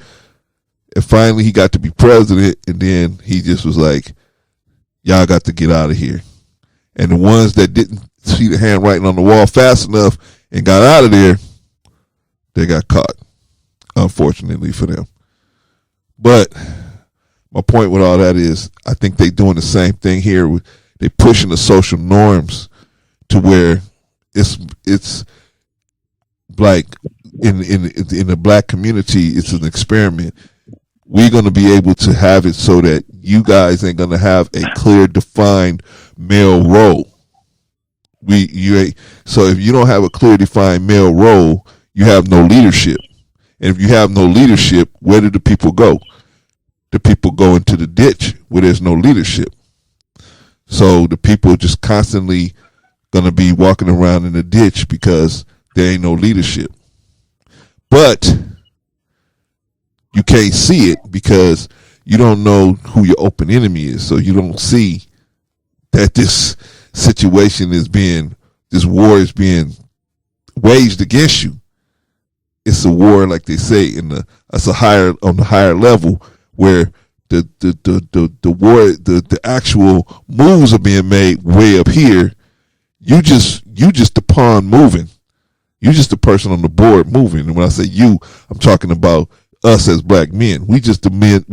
And finally he got to be president, and then he just was like, y'all got to get out of here. And the ones that didn't see the handwriting on the wall fast enough and got out of there, they got caught, unfortunately for them. But my point with all that is, I think they doing the same thing here. They pushing the social norms to where it's like in the black community, it's an experiment. We're going to be able to have it so that you guys ain't going to have a clear, defined male role. So if you don't have a clear, defined male role, you have no leadership. And if you have no leadership, where do the people go? The people go into the ditch where there's no leadership. So the people are just constantly going to be walking around in the ditch because there ain't no leadership. But you can't see it because you don't know who your open enemy is. So you don't see that this situation this war is being waged against you. It's a war, like they say, on the higher level where the war, the actual moves are being made way up here. You just the pawn moving. You just the person on the board moving. And when I say you, I'm talking about us as black men. We just the men.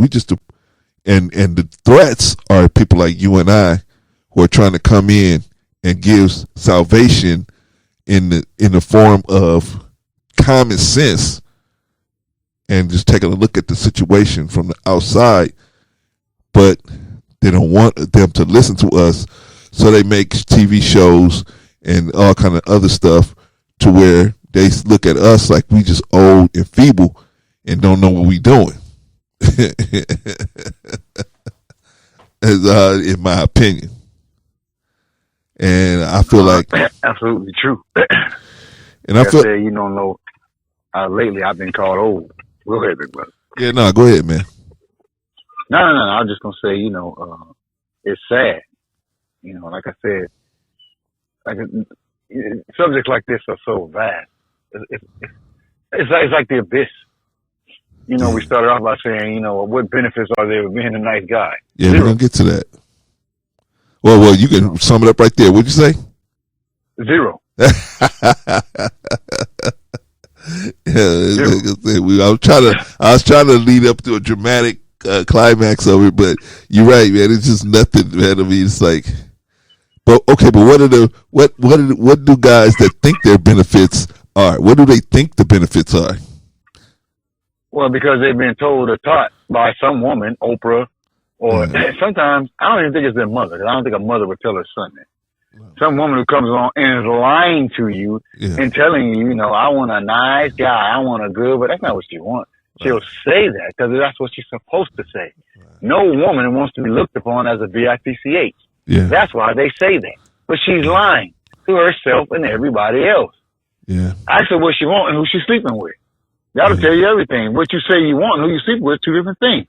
And the threats are people like you and I who are trying to come in and give salvation in the form of common sense and just taking a look at the situation from the outside, but they don't want them to listen to us, so they make TV shows and all kind of other stuff to where they look at us like we just old and feeble and don't know what we doing. In my opinion. And I feel like absolutely true. And I feel you don't know. Lately, I've been called old. Go ahead, big brother. Yeah, no, go ahead, man. No. I was just gonna say, it's sad. Like I said, subjects like this are so vast. It's like the abyss. We started off by saying, what benefits are there of being a nice guy? Yeah, we're gonna get to that. Well, you can sum it up right there. What'd you say? Zero. Yeah, I was trying to lead up to a dramatic climax of it, but you're right, man. It's just nothing, man. I mean, it's like, but what do guys that think their benefits are? What do they think the benefits are? Well, because they've been told or taught by some woman, Oprah, or sometimes I don't even think it's their mother. Because I don't think a mother would tell her son that. Some woman who comes along and is lying to you and telling you, I want a nice guy, I want a good, but that's not what she wants. She'll say that because that's what she's supposed to say. No woman wants to be looked upon as a bitch. Yeah. That's why they say that. But she's lying to herself and everybody else. Yeah. Ask her what she wants and who she's sleeping with. That'll tell you everything. What you say you want and who you sleep with, two different things.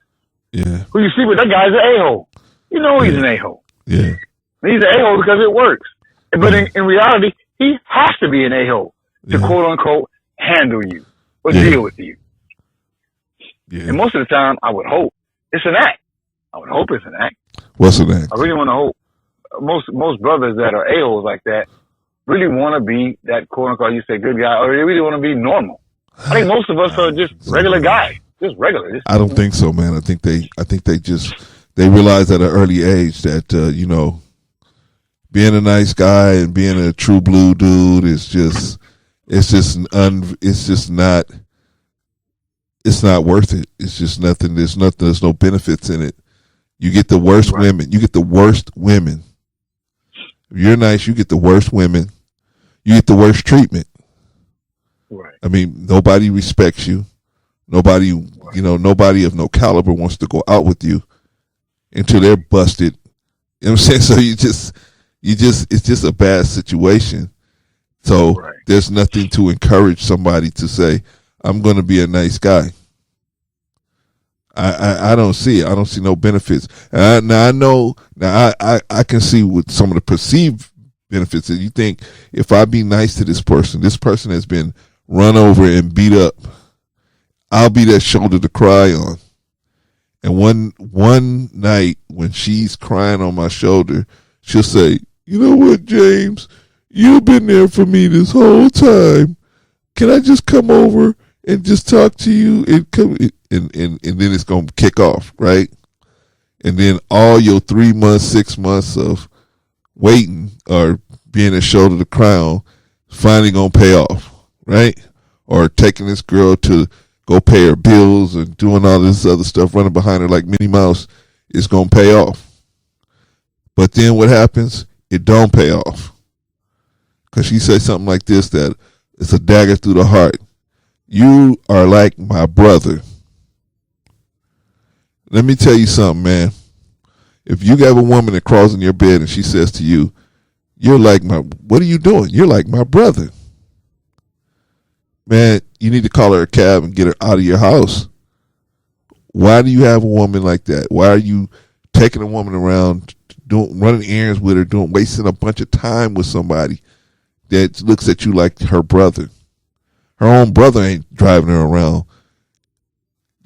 Yeah. Who you sleep with, that guy's an a-hole. You know he's an a-hole. Yeah. He's an a-hole because it works. But in reality, he has to be an a-hole to quote unquote handle you or deal with you. Yeah. And most of the time, I would hope it's an act. I would hope it's an act. What's an act? I really want to hope. Most brothers that are a-holes like that really want to be that quote unquote, you say good guy, or they really want to be normal. I think most of us are just regular guys. Just regular. I don't think so, man. I think they realize at an early age that, being a nice guy and being a true blue dude is not worth it. It's just nothing. There's no benefits in it. You get the worst women. You get the worst women. If you're nice, you get the worst women. You get the worst treatment. Right. I mean, nobody respects you. Nobody of no caliber wants to go out with you until they're busted. You know what I'm saying? So it's just a bad situation. So there's nothing to encourage somebody to say, I'm going to be a nice guy. I don't see it. I don't see no benefits. I can see with some of the perceived benefits that you think if I be nice to this person has been run over and beat up, I'll be that shoulder to cry on. And one night when she's crying on my shoulder, she'll say, you know what, James, you've been there for me this whole time. Can I just come over and just talk to you and then it's gonna kick off, right? And then all your 3 months, 6 months of waiting or being a shoulder to cry on finally gonna pay off, right? or taking this girl to go pay her bills and doing all this other stuff, running behind her like Minnie Mouse, is going to pay off. But then what happens? It don't pay off. Because she says something like this, that it's a dagger through the heart. You are like my brother. Let me tell you something, man. If you have a woman that crawls in your bed and she says to you, you're like what are you doing? You're like my brother. Man, you need to call her a cab and get her out of your house. Why do you have a woman like that? Why are you taking a woman around, running errands with her, wasting a bunch of time with somebody that looks at you like her brother? Her own brother ain't driving her around,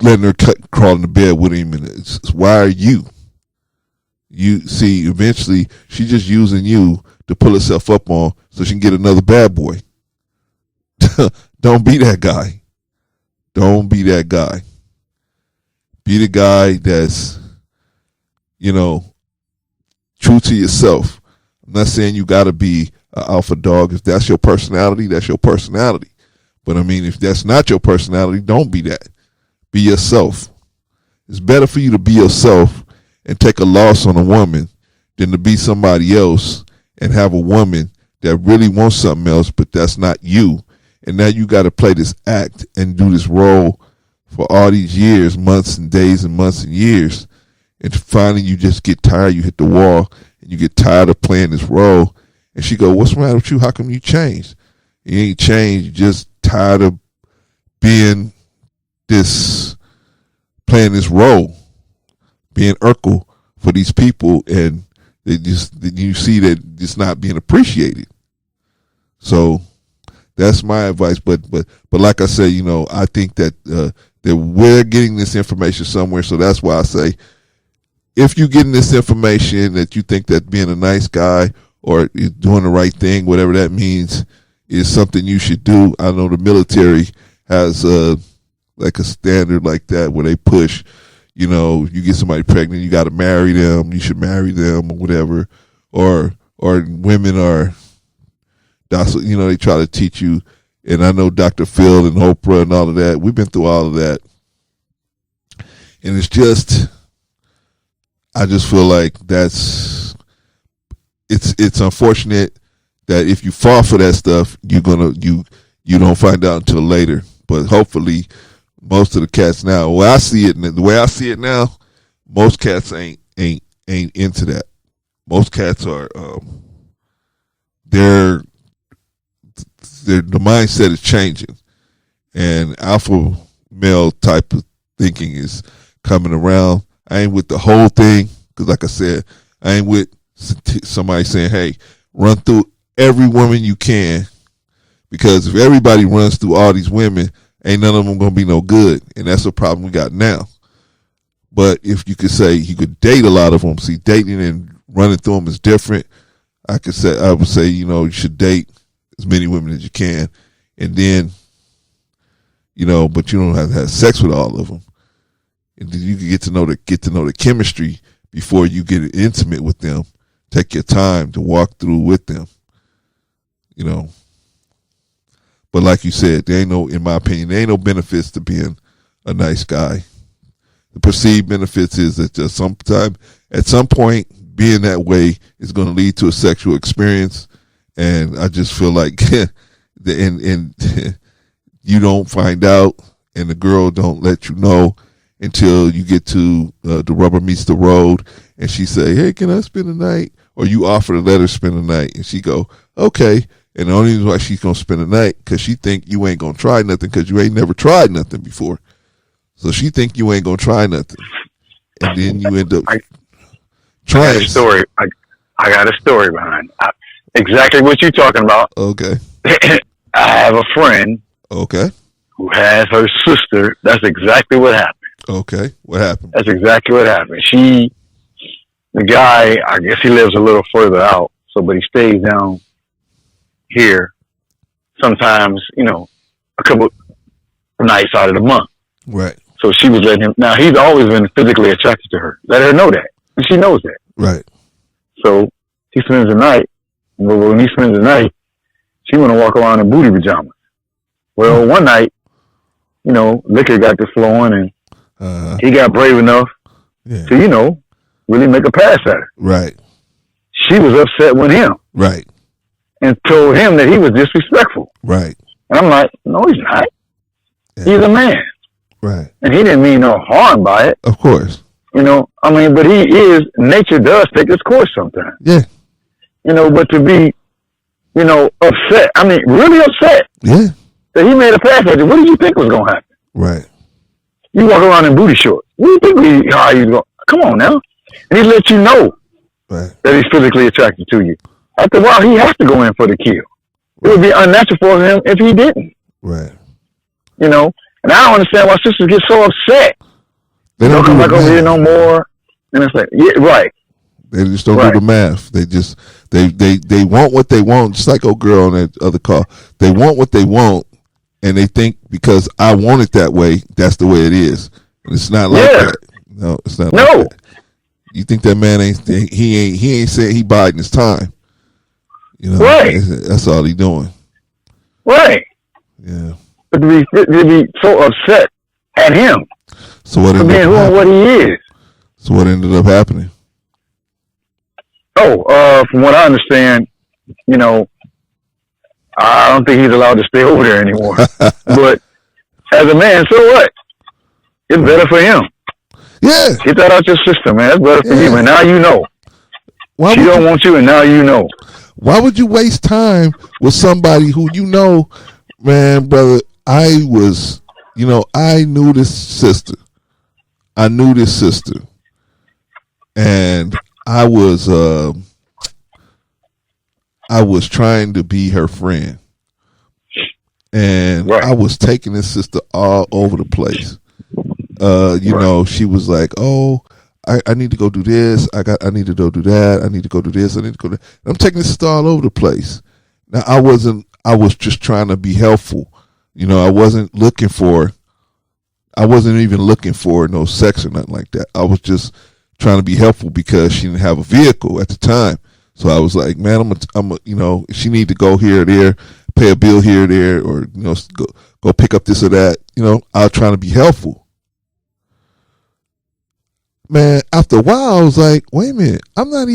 letting her crawl in the bed with him. And why are you? You see, eventually, she's just using you to pull herself up on so she can get another bad boy. Don't be that guy. Don't be that guy. Be the guy that's, true to yourself. I'm not saying you got to be an alpha dog. If that's your personality, that's your personality. But I mean, if that's not your personality, don't be that. Be yourself. It's better for you to be yourself and take a loss on a woman than to be somebody else and have a woman that really wants something else, but that's not you. And now you got to play this act and do this role for all these years, months and days and months and years. And finally you just get tired. You hit the wall and you get tired of playing this role. And she go, what's the matter with you? How come you changed? You ain't changed. You're just tired of being playing this role, being Urkel for these people, and you see that it's not being appreciated. So that's my advice. But like I say, I think that that we're getting this information somewhere. So that's why I say, if you're getting this information that you think that being a nice guy or doing the right thing, whatever that means, is something you should do. I know the military has like a standard like that where they push, you get somebody pregnant, you got to marry them, you should marry them or whatever. Or women are docile, they try to teach you. And I know Dr. Phil and Oprah and all of that. We've been through all of that. And it's just, I just feel like it's unfortunate that if you fall for that stuff, you don't find out until later. But hopefully, most of the cats now, the way I see it now, most cats ain't into that. Most cats are the mindset is changing, and alpha male type of thinking is coming around. I ain't with the whole thing because, like I said, I ain't with somebody saying, "Hey, run through every woman you can," because if everybody runs through all these women, ain't none of them gonna be no good, and that's the problem we got now. But if you could say you could date a lot of them, see, dating and running through them is different. I would say, you should date as many women as you can, and then, but you don't have to have sex with all of them, and then you can get to know the chemistry before you get intimate with them. Take your time to walk through with them, But like you said, in my opinion, there ain't no benefits to being a nice guy. The perceived benefits is that at some point, being that way is going to lead to a sexual experience. And I just feel like, and you don't find out, and the girl don't let you know until you get to the rubber meets the road, and she say, "Hey, can I spend the night?" Or you offer to let her spend the night, and she go, "Okay." And the only reason why she's going to spend the night because she think you ain't going to try nothing because you ain't never tried nothing before. So she think you ain't going to try nothing. And then you end up trying. I got a story. I got a story behind it. Exactly what you're talking about. Okay. I have a friend. Okay. Who has her sister. That's exactly what happened. Okay. What happened? That's exactly what happened. The guy, I guess he lives a little further out, but he stays down here sometimes, a couple nights out of the month. Right. So she was letting him. Now, he's always been physically attracted to her. Let her know that. And she knows that. Right. So he spends the night. But when he spends the night, she want to walk around in booty pajamas. Well, one night, liquor got to flowing, and he got brave enough to, really make a pass at her. Right. She was upset with him. Right. And told him that he was disrespectful. Right. And I'm like, no, he's not. Yeah. He's a man. Right. And he didn't mean no harm by it. Of course. But nature does take its course sometimes. Yeah. But to be, upset, really upset. Yeah. That he made a pass at you. What did you think was going to happen? Right. You walk around in booty shorts. What do you think how he's going? Come on now. And he let you know that he's physically attracted to you. After a while, he has to go in for the kill. It would be unnatural for him if he didn't. Right. And I don't understand why sisters get so upset. They don't come back over here no more. And it's like, yeah, right. They just don't do the math. They just they want what they want. Just like old girl on that other call. They want what they want, and they think because I want it that way, that's the way it is. And it's not like that. No, it's not like that. You think that man ain't saying he biding his time. Right. That's all he doing. Right. Yeah. But to be so upset at him. So what ended up happening? What he is. So what ended up happening? From what I understand, I don't think he's allowed to stay over there anymore. But as a man, so what? It's better for him. Yeah. Get that out your system, man. It's better for you. And now you know. She don't want you, and now you know. Why would you waste time with somebody who man, brother, I knew this sister. And I was trying to be her friend. And I was taking this sister all over the place. She was like, "Oh, I need to go do this. I need to go do that. I need to go do this. I need to go do that." I'm taking this sister all over the place. Now I was just trying to be helpful. I wasn't even looking for no sex or nothing like that. I was just trying to be helpful because she didn't have a vehicle at the time. So I was like, man, if she need to go here or there, pay a bill here or there, or, go pick up this or that, I was trying to be helpful. Man, after a while, I was like, wait a minute, I'm not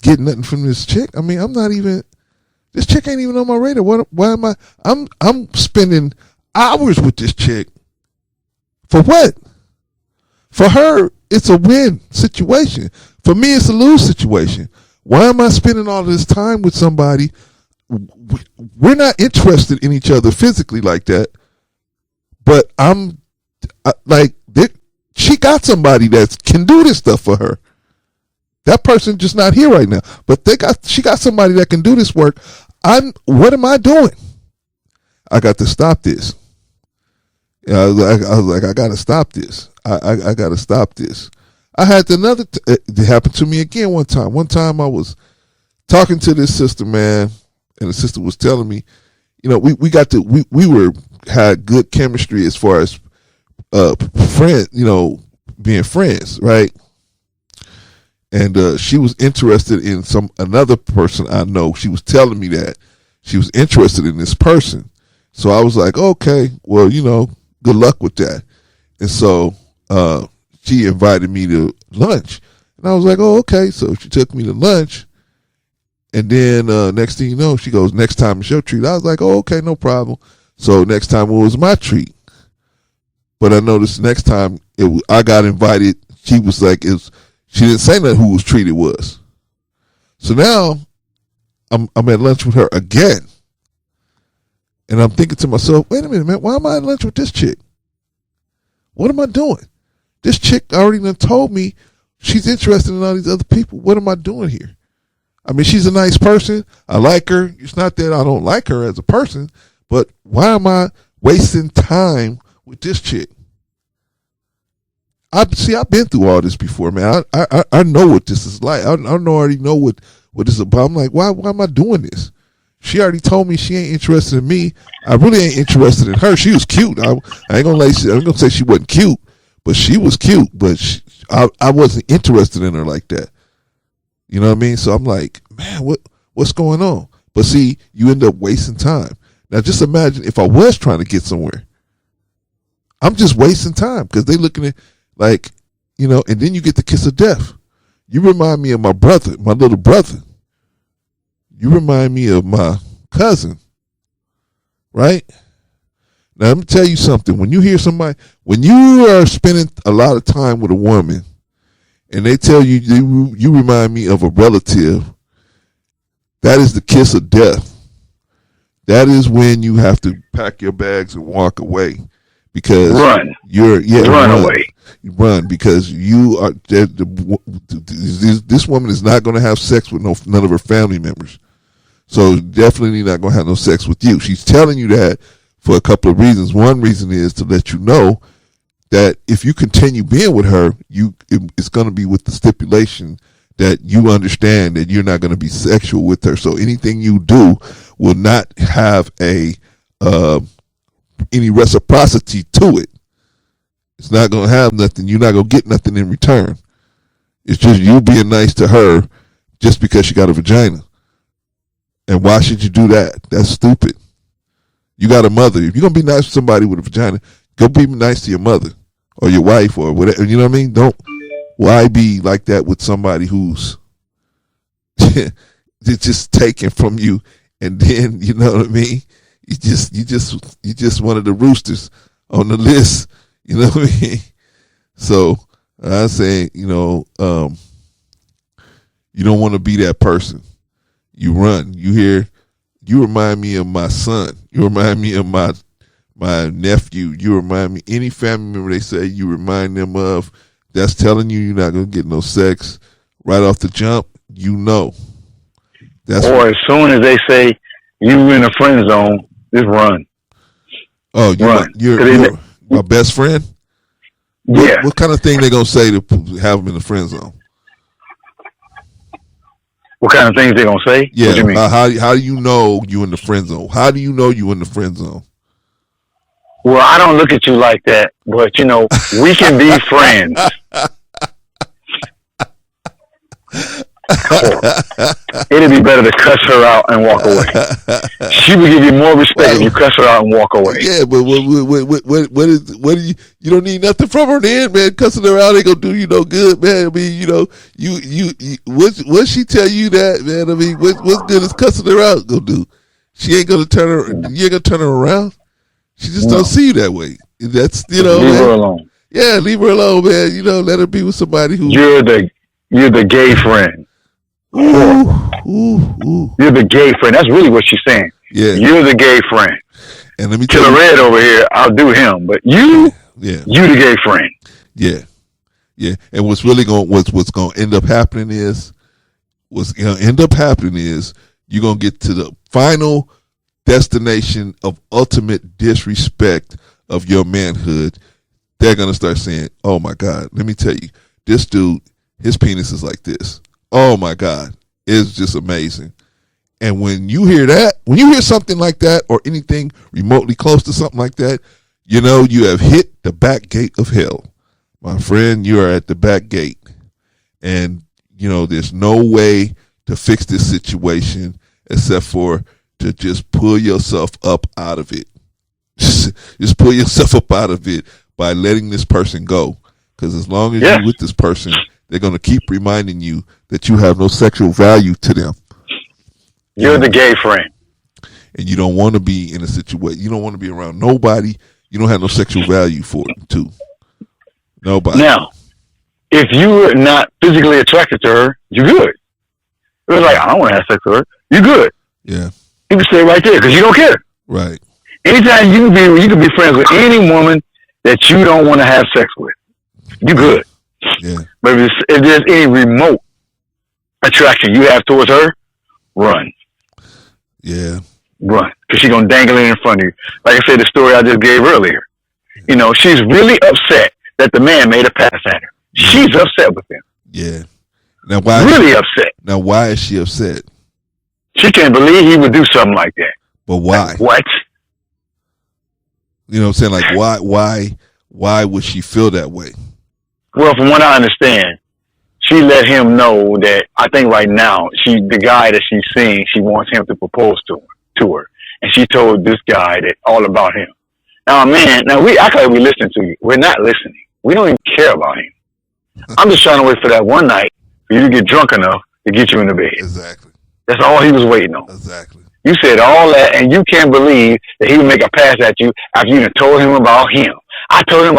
getting nothing from this chick. This chick ain't even on my radar. I'm spending hours with this chick. For what? For her, it's a win situation. For me, it's a lose situation. Why am I spending all this time with somebody? We're not interested in each other physically like that. But she got somebody that can do this stuff for her. That person just not here right now. But she got somebody that can do this work. What am I doing? I got to stop this. I was like, I got to stop this. I got to stop this. I had it happened to me again one time. One time I was talking to this sister, man, and the sister was telling me, we had good chemistry as far as friend, being friends, right? And she was interested in another person I know. She was telling me that she was interested in this person. So I was like, okay, well, good luck with that. And so she invited me to lunch. And I was like, oh, okay. So she took me to lunch. And then next thing you know, she goes, next time it's your treat. I was like, oh, okay, no problem. So next time it was my treat. But I noticed next time I got invited, she was like, she didn't say nothing whose treat it was. So now I'm at lunch with her again. And I'm thinking to myself, wait a minute, man, why am I at lunch with this chick? What am I doing? This chick already done told me she's interested in all these other people. What am I doing here? She's a nice person. I like her. It's not that I don't like her as a person, but why am I wasting time with this chick? I've been through all this before, man. I know what this is like. I already know what this is about. I'm like, why am I doing this? She already told me she ain't interested in me. I really ain't interested in her. She was cute. I ain't gonna say she wasn't cute, but she was cute. But I wasn't interested in her like that. You know what I mean? So I'm like, man, what's going on? But see, you end up wasting time. Now just imagine if I was trying to get somewhere. I'm just wasting time because they looking at like, you know, and then you get the kiss of death. You remind me of my brother, my little brother. You remind me of my cousin, right? Now, let me tell you something. When you hear somebody, when you are spending a lot of time with a woman and they tell you, you remind me of a relative, that is the kiss of death. That is when you have to pack your bags and walk away because run away. Run because you are this woman is not going to have sex with none of her family members. So definitely not going to have no sex with you. She's telling you that for a couple of reasons. One reason is to let you know that if you continue being with her, it's going to be with the stipulation that you understand that you're not going to be sexual with her. So anything you do will not have any reciprocity to it. It's not going to have nothing. You're not going to get nothing in return. It's just you being nice to her just because she got a vagina. And why should you do that? That's stupid. You got a mother. If you're going to be nice to somebody with a vagina, go be nice to your mother or your wife or whatever. You know what I mean? Why be like that with somebody who's just taken from you and then, you know what I mean? You just one of the roosters on the list. You know what I mean? So I'm saying, you know, you don't want to be that person. You run. You remind me of my son. You remind me of my nephew. You remind me, any family member they say you remind them of, that's telling you you're not going to get no sex right off the jump, you know. As soon as they say you in a friend zone, just run. Oh, you're my best friend? Yeah. What kind of thing they going to say to have them in the friend zone? What kind of things they going to say? Yeah. What do you mean? How do you know you in the friend zone? How do you know you in the friend zone? Well, I don't look at you like that, but, you know, we can be friends. It'd be better to cuss her out and walk away. She would give you more respect if you cuss her out and walk away. Yeah, but what do you don't need nothing from her then, man. Cussing her out ain't gonna do you no good, man. I mean, you know, you what she tell you that, man? I mean, what's good is cussing her out gonna do? She ain't gonna turn her. You ain't gonna turn her around. She just don't see you that way. That's, you know, leave man. her alone. Yeah, leave her alone, man. You know, let her be with somebody who you're the gay friend. Ooh. You're the gay friend. That's really what she's saying. Yeah. You're the gay friend. And let me tell you, Red over here, I'll do him, but you the gay friend. Yeah. And what's gonna end up happening is you're gonna get to the final destination of ultimate disrespect of your manhood. They're gonna start saying, "Oh my God, let me tell you, this dude, his penis is like this. Oh my God, it's just amazing." And when you hear that, when you hear something like that or anything remotely close to something like that, you know you have hit the back gate of hell. My friend, you are at the back gate. And, you know, there's no way to fix this situation except for to just pull yourself up out of it. Just pull yourself up out of it by letting this person go. Because as long as you're with this person, they're going to keep reminding you that you have no sexual value to them. You're the gay friend. And you don't want to be in a situation, you don't want to be around nobody you don't have no sexual value for to. Nobody. Now, if you were not physically attracted to her, you're good. It was like, I don't want to have sex with her. You're good. Yeah. You can stay right there because you don't care. Right. Anytime you can be friends with any woman that you don't want to have sex with. You good. Yeah. But if there's any remote attraction you have towards her, run. Yeah. Run. Because she's going to dangle it in front of you. Like I said, the story I just gave earlier. You know, she's really upset that the man made a pass at her. She's upset with him. Yeah. Now why? Really upset. Now why is she upset? She can't believe he would do something like that. But why? Like, what? You know what I'm saying? Like why would she feel that way? Well, from what I understand, she let him know that I think right now the guy that she's seeing, she wants him to propose to her. and she told this guy that all about him. Now, man, we act like we listen to you. We're not listening. We don't even care about him. I'm just trying to wait for that one night for you to get drunk enough to get you in the bed. Exactly. That's all he was waiting on. Exactly. You said all that, and you can't believe that he would make a pass at you after you told him about him. I told him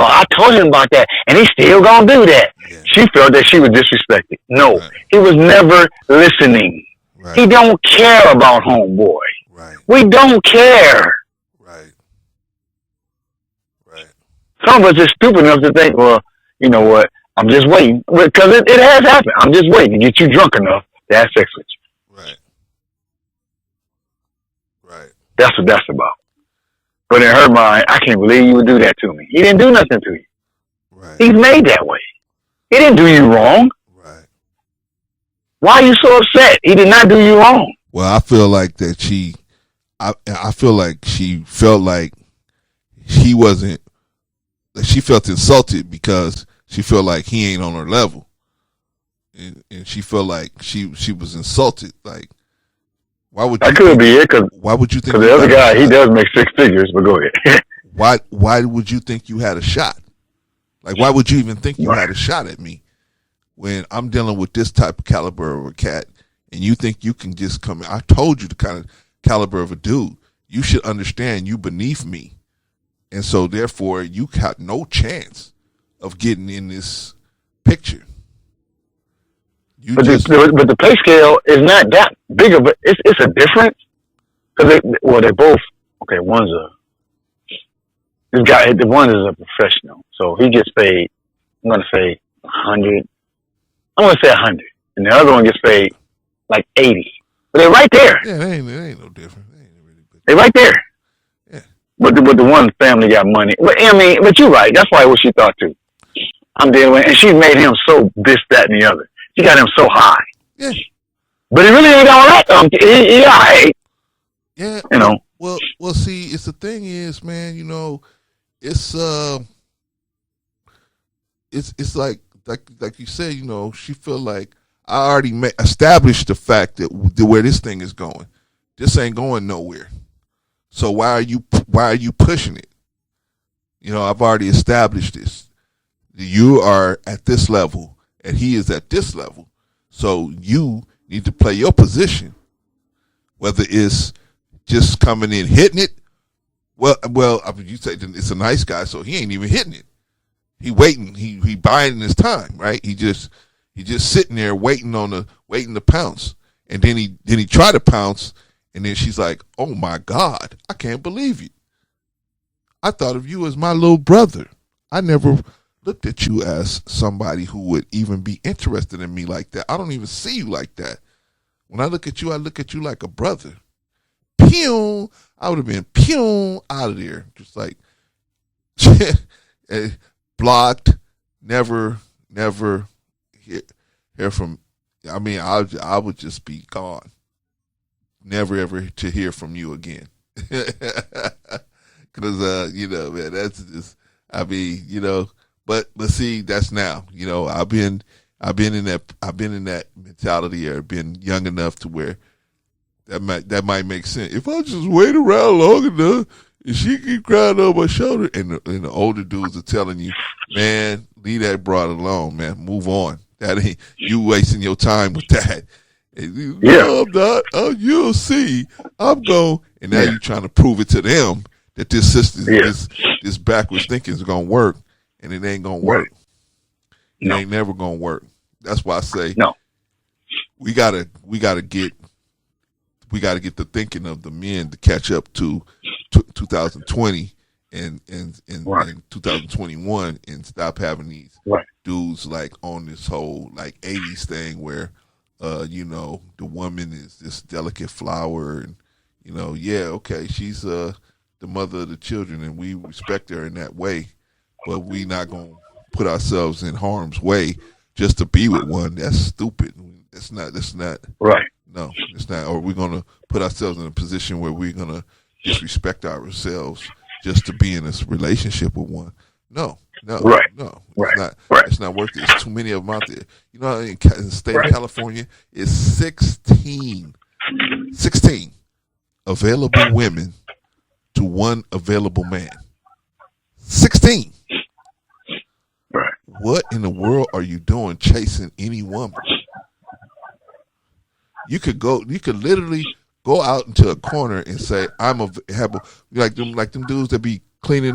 about that, and he's still gonna do that. Yeah. She felt that she was disrespected. No, right. He was never listening. Right. He don't care about homeboy. Right. We don't care. Right. Right. Some of us are stupid enough to think, well, you know what? I'm just waiting, because it has happened. I'm just waiting to get you drunk enough to have sex with you. Right. Right. That's what that's about. But in her mind, I can't believe you would do that to me. He didn't do nothing to you. Right. He's made that way. He didn't do you wrong. Right. Why are you so upset? He did not do you wrong. Well, I feel like that I feel like she felt like he wasn't, she felt insulted because she felt like he ain't on her level. And she felt like she was insulted. Like, why would you that could be it? Why would you think? Because the other guy, he does make six figures. But go ahead. Why would you think you had a shot? Like, why would you even think you had a shot at me when I'm dealing with this type of caliber of a cat, and you think you can just come in? I told you the kind of caliber of a dude. You should understand you beneath me, and so therefore you got no chance of getting in this picture. But the pay scale is not that big of it's a difference, because they're both okay. One is a professional, so he gets paid. I'm gonna say 100. I'm gonna say 100, and the other one gets paid like 80. But they're right there. Yeah, they ain't no different. They're right there. Yeah. But the one family got money. But I mean, but you're right. That's probably what she thought too. I'm dealing with, and she made him so this, that, and the other. She got him so high. Yeah. But he really ain't all right. He all right. Yeah. You know. Well. See, it's the thing is, man. You know, it's like you said. You know, she feel like I already established the fact that where this thing is going. This ain't going nowhere. So why are you pushing it? You know, I've already established this. You are at this level, and he is at this level. So you need to play your position, whether it's just coming in hitting it. Well, I mean, you say it's a nice guy, so he ain't even hitting it. He waiting. He biding his time, right? He just sitting there waiting to pounce, and then he try to pounce, and then she's like, "Oh my God, I can't believe you. I thought of you as my little brother. I never looked at you as somebody who would even be interested in me like that. I don't even see you like that. When I look at you like a brother." Pew! I would have been pew out of there. Just like blocked, never hear from. I mean, I would just be gone. Never ever to hear from you again. Because you know, man, that's just. I mean, you know. But see, that's now. You know, I've been in that mentality, or been young enough to where that might make sense. If I just wait around long enough, and she keep crying on my shoulder, and the older dudes are telling you, man, leave that broad alone, man, move on. That ain't you wasting your time with that. And no, I'm not. Oh, you'll see. I'm going, and now you're trying to prove it to them that this system, this backwards thinking is gonna work. And it ain't gonna work. It ain't never gonna work. That's why I say we gotta get the thinking of the men to catch up to 2020 and 2021, and stop having these dudes like on this whole like 80s thing where you know, the woman is this delicate flower, and you know, she's the mother of the children, and we respect her in that way. But we not gonna put ourselves in harm's way just to be with one. That's stupid. That's not right. No, it's not. Or we're gonna put ourselves in a position where we're gonna disrespect ourselves just to be in this relationship with one. No. Right. No. Right. It's not. Right. It's not worth it. It's too many of them out there. You know, in the state of California, it's 16. available women to one available man. 16. Right. What in the world are you doing chasing any woman? You could literally go out into a corner and say, like them dudes that be cleaning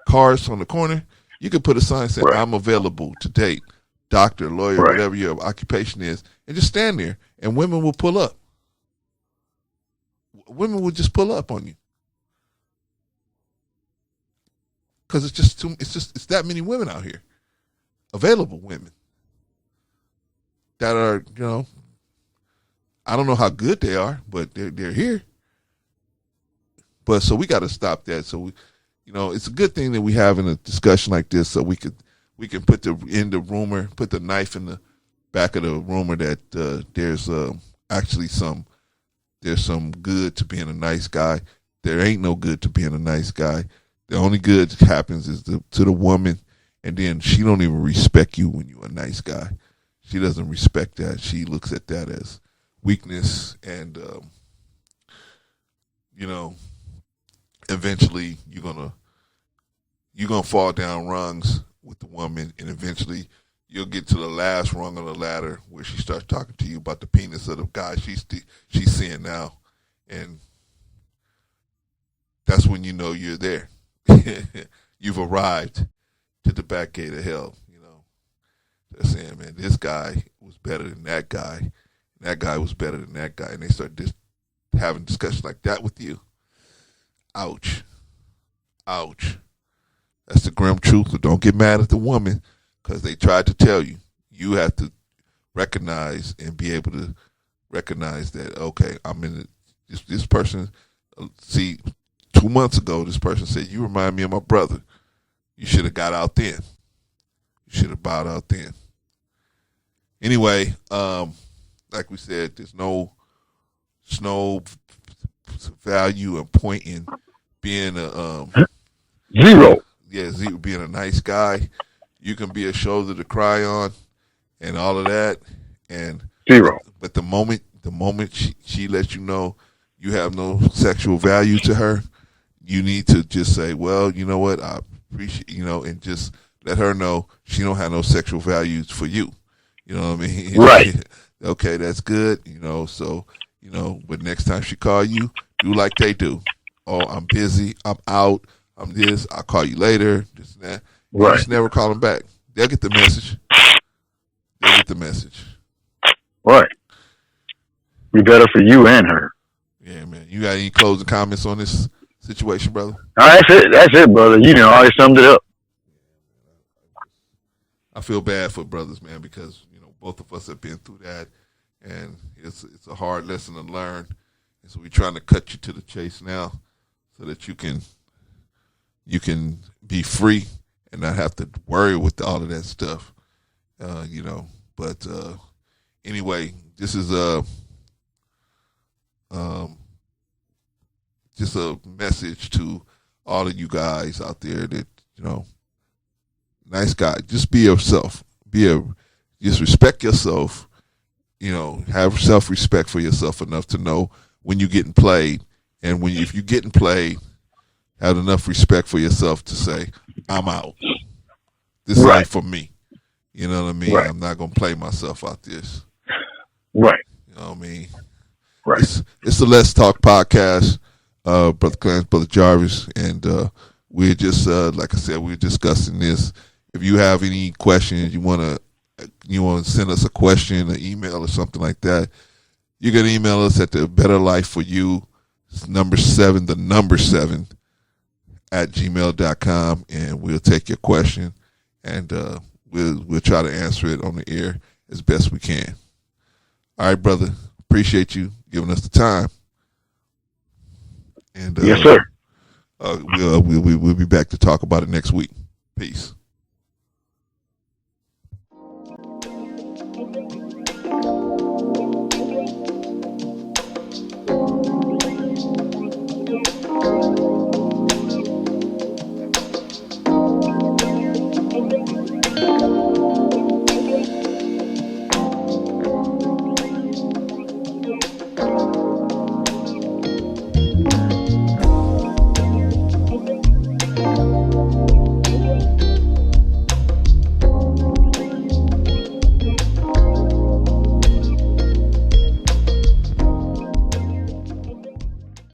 cars on the corner. You could put a sign saying, I'm available to date, doctor, lawyer, whatever your occupation is, and just stand there, and women will pull up. Women will just pull up on you. Because it's that many women out here, available women that are, I don't know how good they are, but they're here. But so we got to stop that. So it's a good thing that we having a discussion like this, so we can put the knife in the back of the rumor that there's actually some good to being a nice guy. There ain't no good to being a nice guy. The only good that happens is to the woman, and then she don't even respect you when you're a nice guy. She doesn't respect that. She looks at that as weakness, and eventually you're gonna fall down rungs with the woman, and eventually you'll get to the last rung of the ladder where she starts talking to you about the penis of the guy she's seeing now, and that's when you know you're there. You've arrived to the back gate of hell. They're saying, man, this guy was better than that guy, and that guy was better than that guy, and they start having discussions like that with you. Ouch. That's the grim truth. But don't get mad at the woman because they tried to tell you. You have to recognize and be able to recognize that, okay, I'm in this person. See, 2 months ago, this person said, you remind me of my brother. You should have got out then. You should have bowed out then. Anyway, like we said, there's no value and point in being a zero. Yeah, being a nice guy. You can be a shoulder to cry on, and all of that, and zero. But the moment she lets you know you have no sexual value to her, you need to just say, well, you know what, I appreciate, and just let her know she don't have no sexual values for you. You know what I mean? Right. Okay, that's good. So, but next time she call you, do like they do. Oh, I'm busy. I'm out. I'm this. I'll call you later. This and that. Right. Just never call them back. They'll get the message. Right. Be better for you and her. Yeah, man. You got any closing comments on this situation, brother? That's it, brother. I already summed it up. I feel bad for brothers, man, because both of us have been through that, and it's a hard lesson to learn. And so we're trying to cut you to the chase now, so that you can be free and not have to worry with all of that stuff. But anyway, this is just a message to all of you guys out there that nice guy. Just be yourself. Just respect yourself. Have self-respect for yourself enough to know when you're getting played, and if you're getting played, have enough respect for yourself to say, I'm out. This right. ain't for me. You know what I mean? Right. I'm not gonna play myself out this. Right. You know what I mean? Right. It's the Let's Talk podcast, Brother Clarence, Brother Jarvis, and we're just like I said, we're discussing this. If you have any questions, you want to send us a question, an email, or something like that, you can email us at the Better Life for You, number 7 at gmail.com, and we'll take your question, and we'll try to answer it on the air as best we can. All right, brother. Appreciate you giving us the time. And yes, sir. We'll be back to talk about it next week. Peace.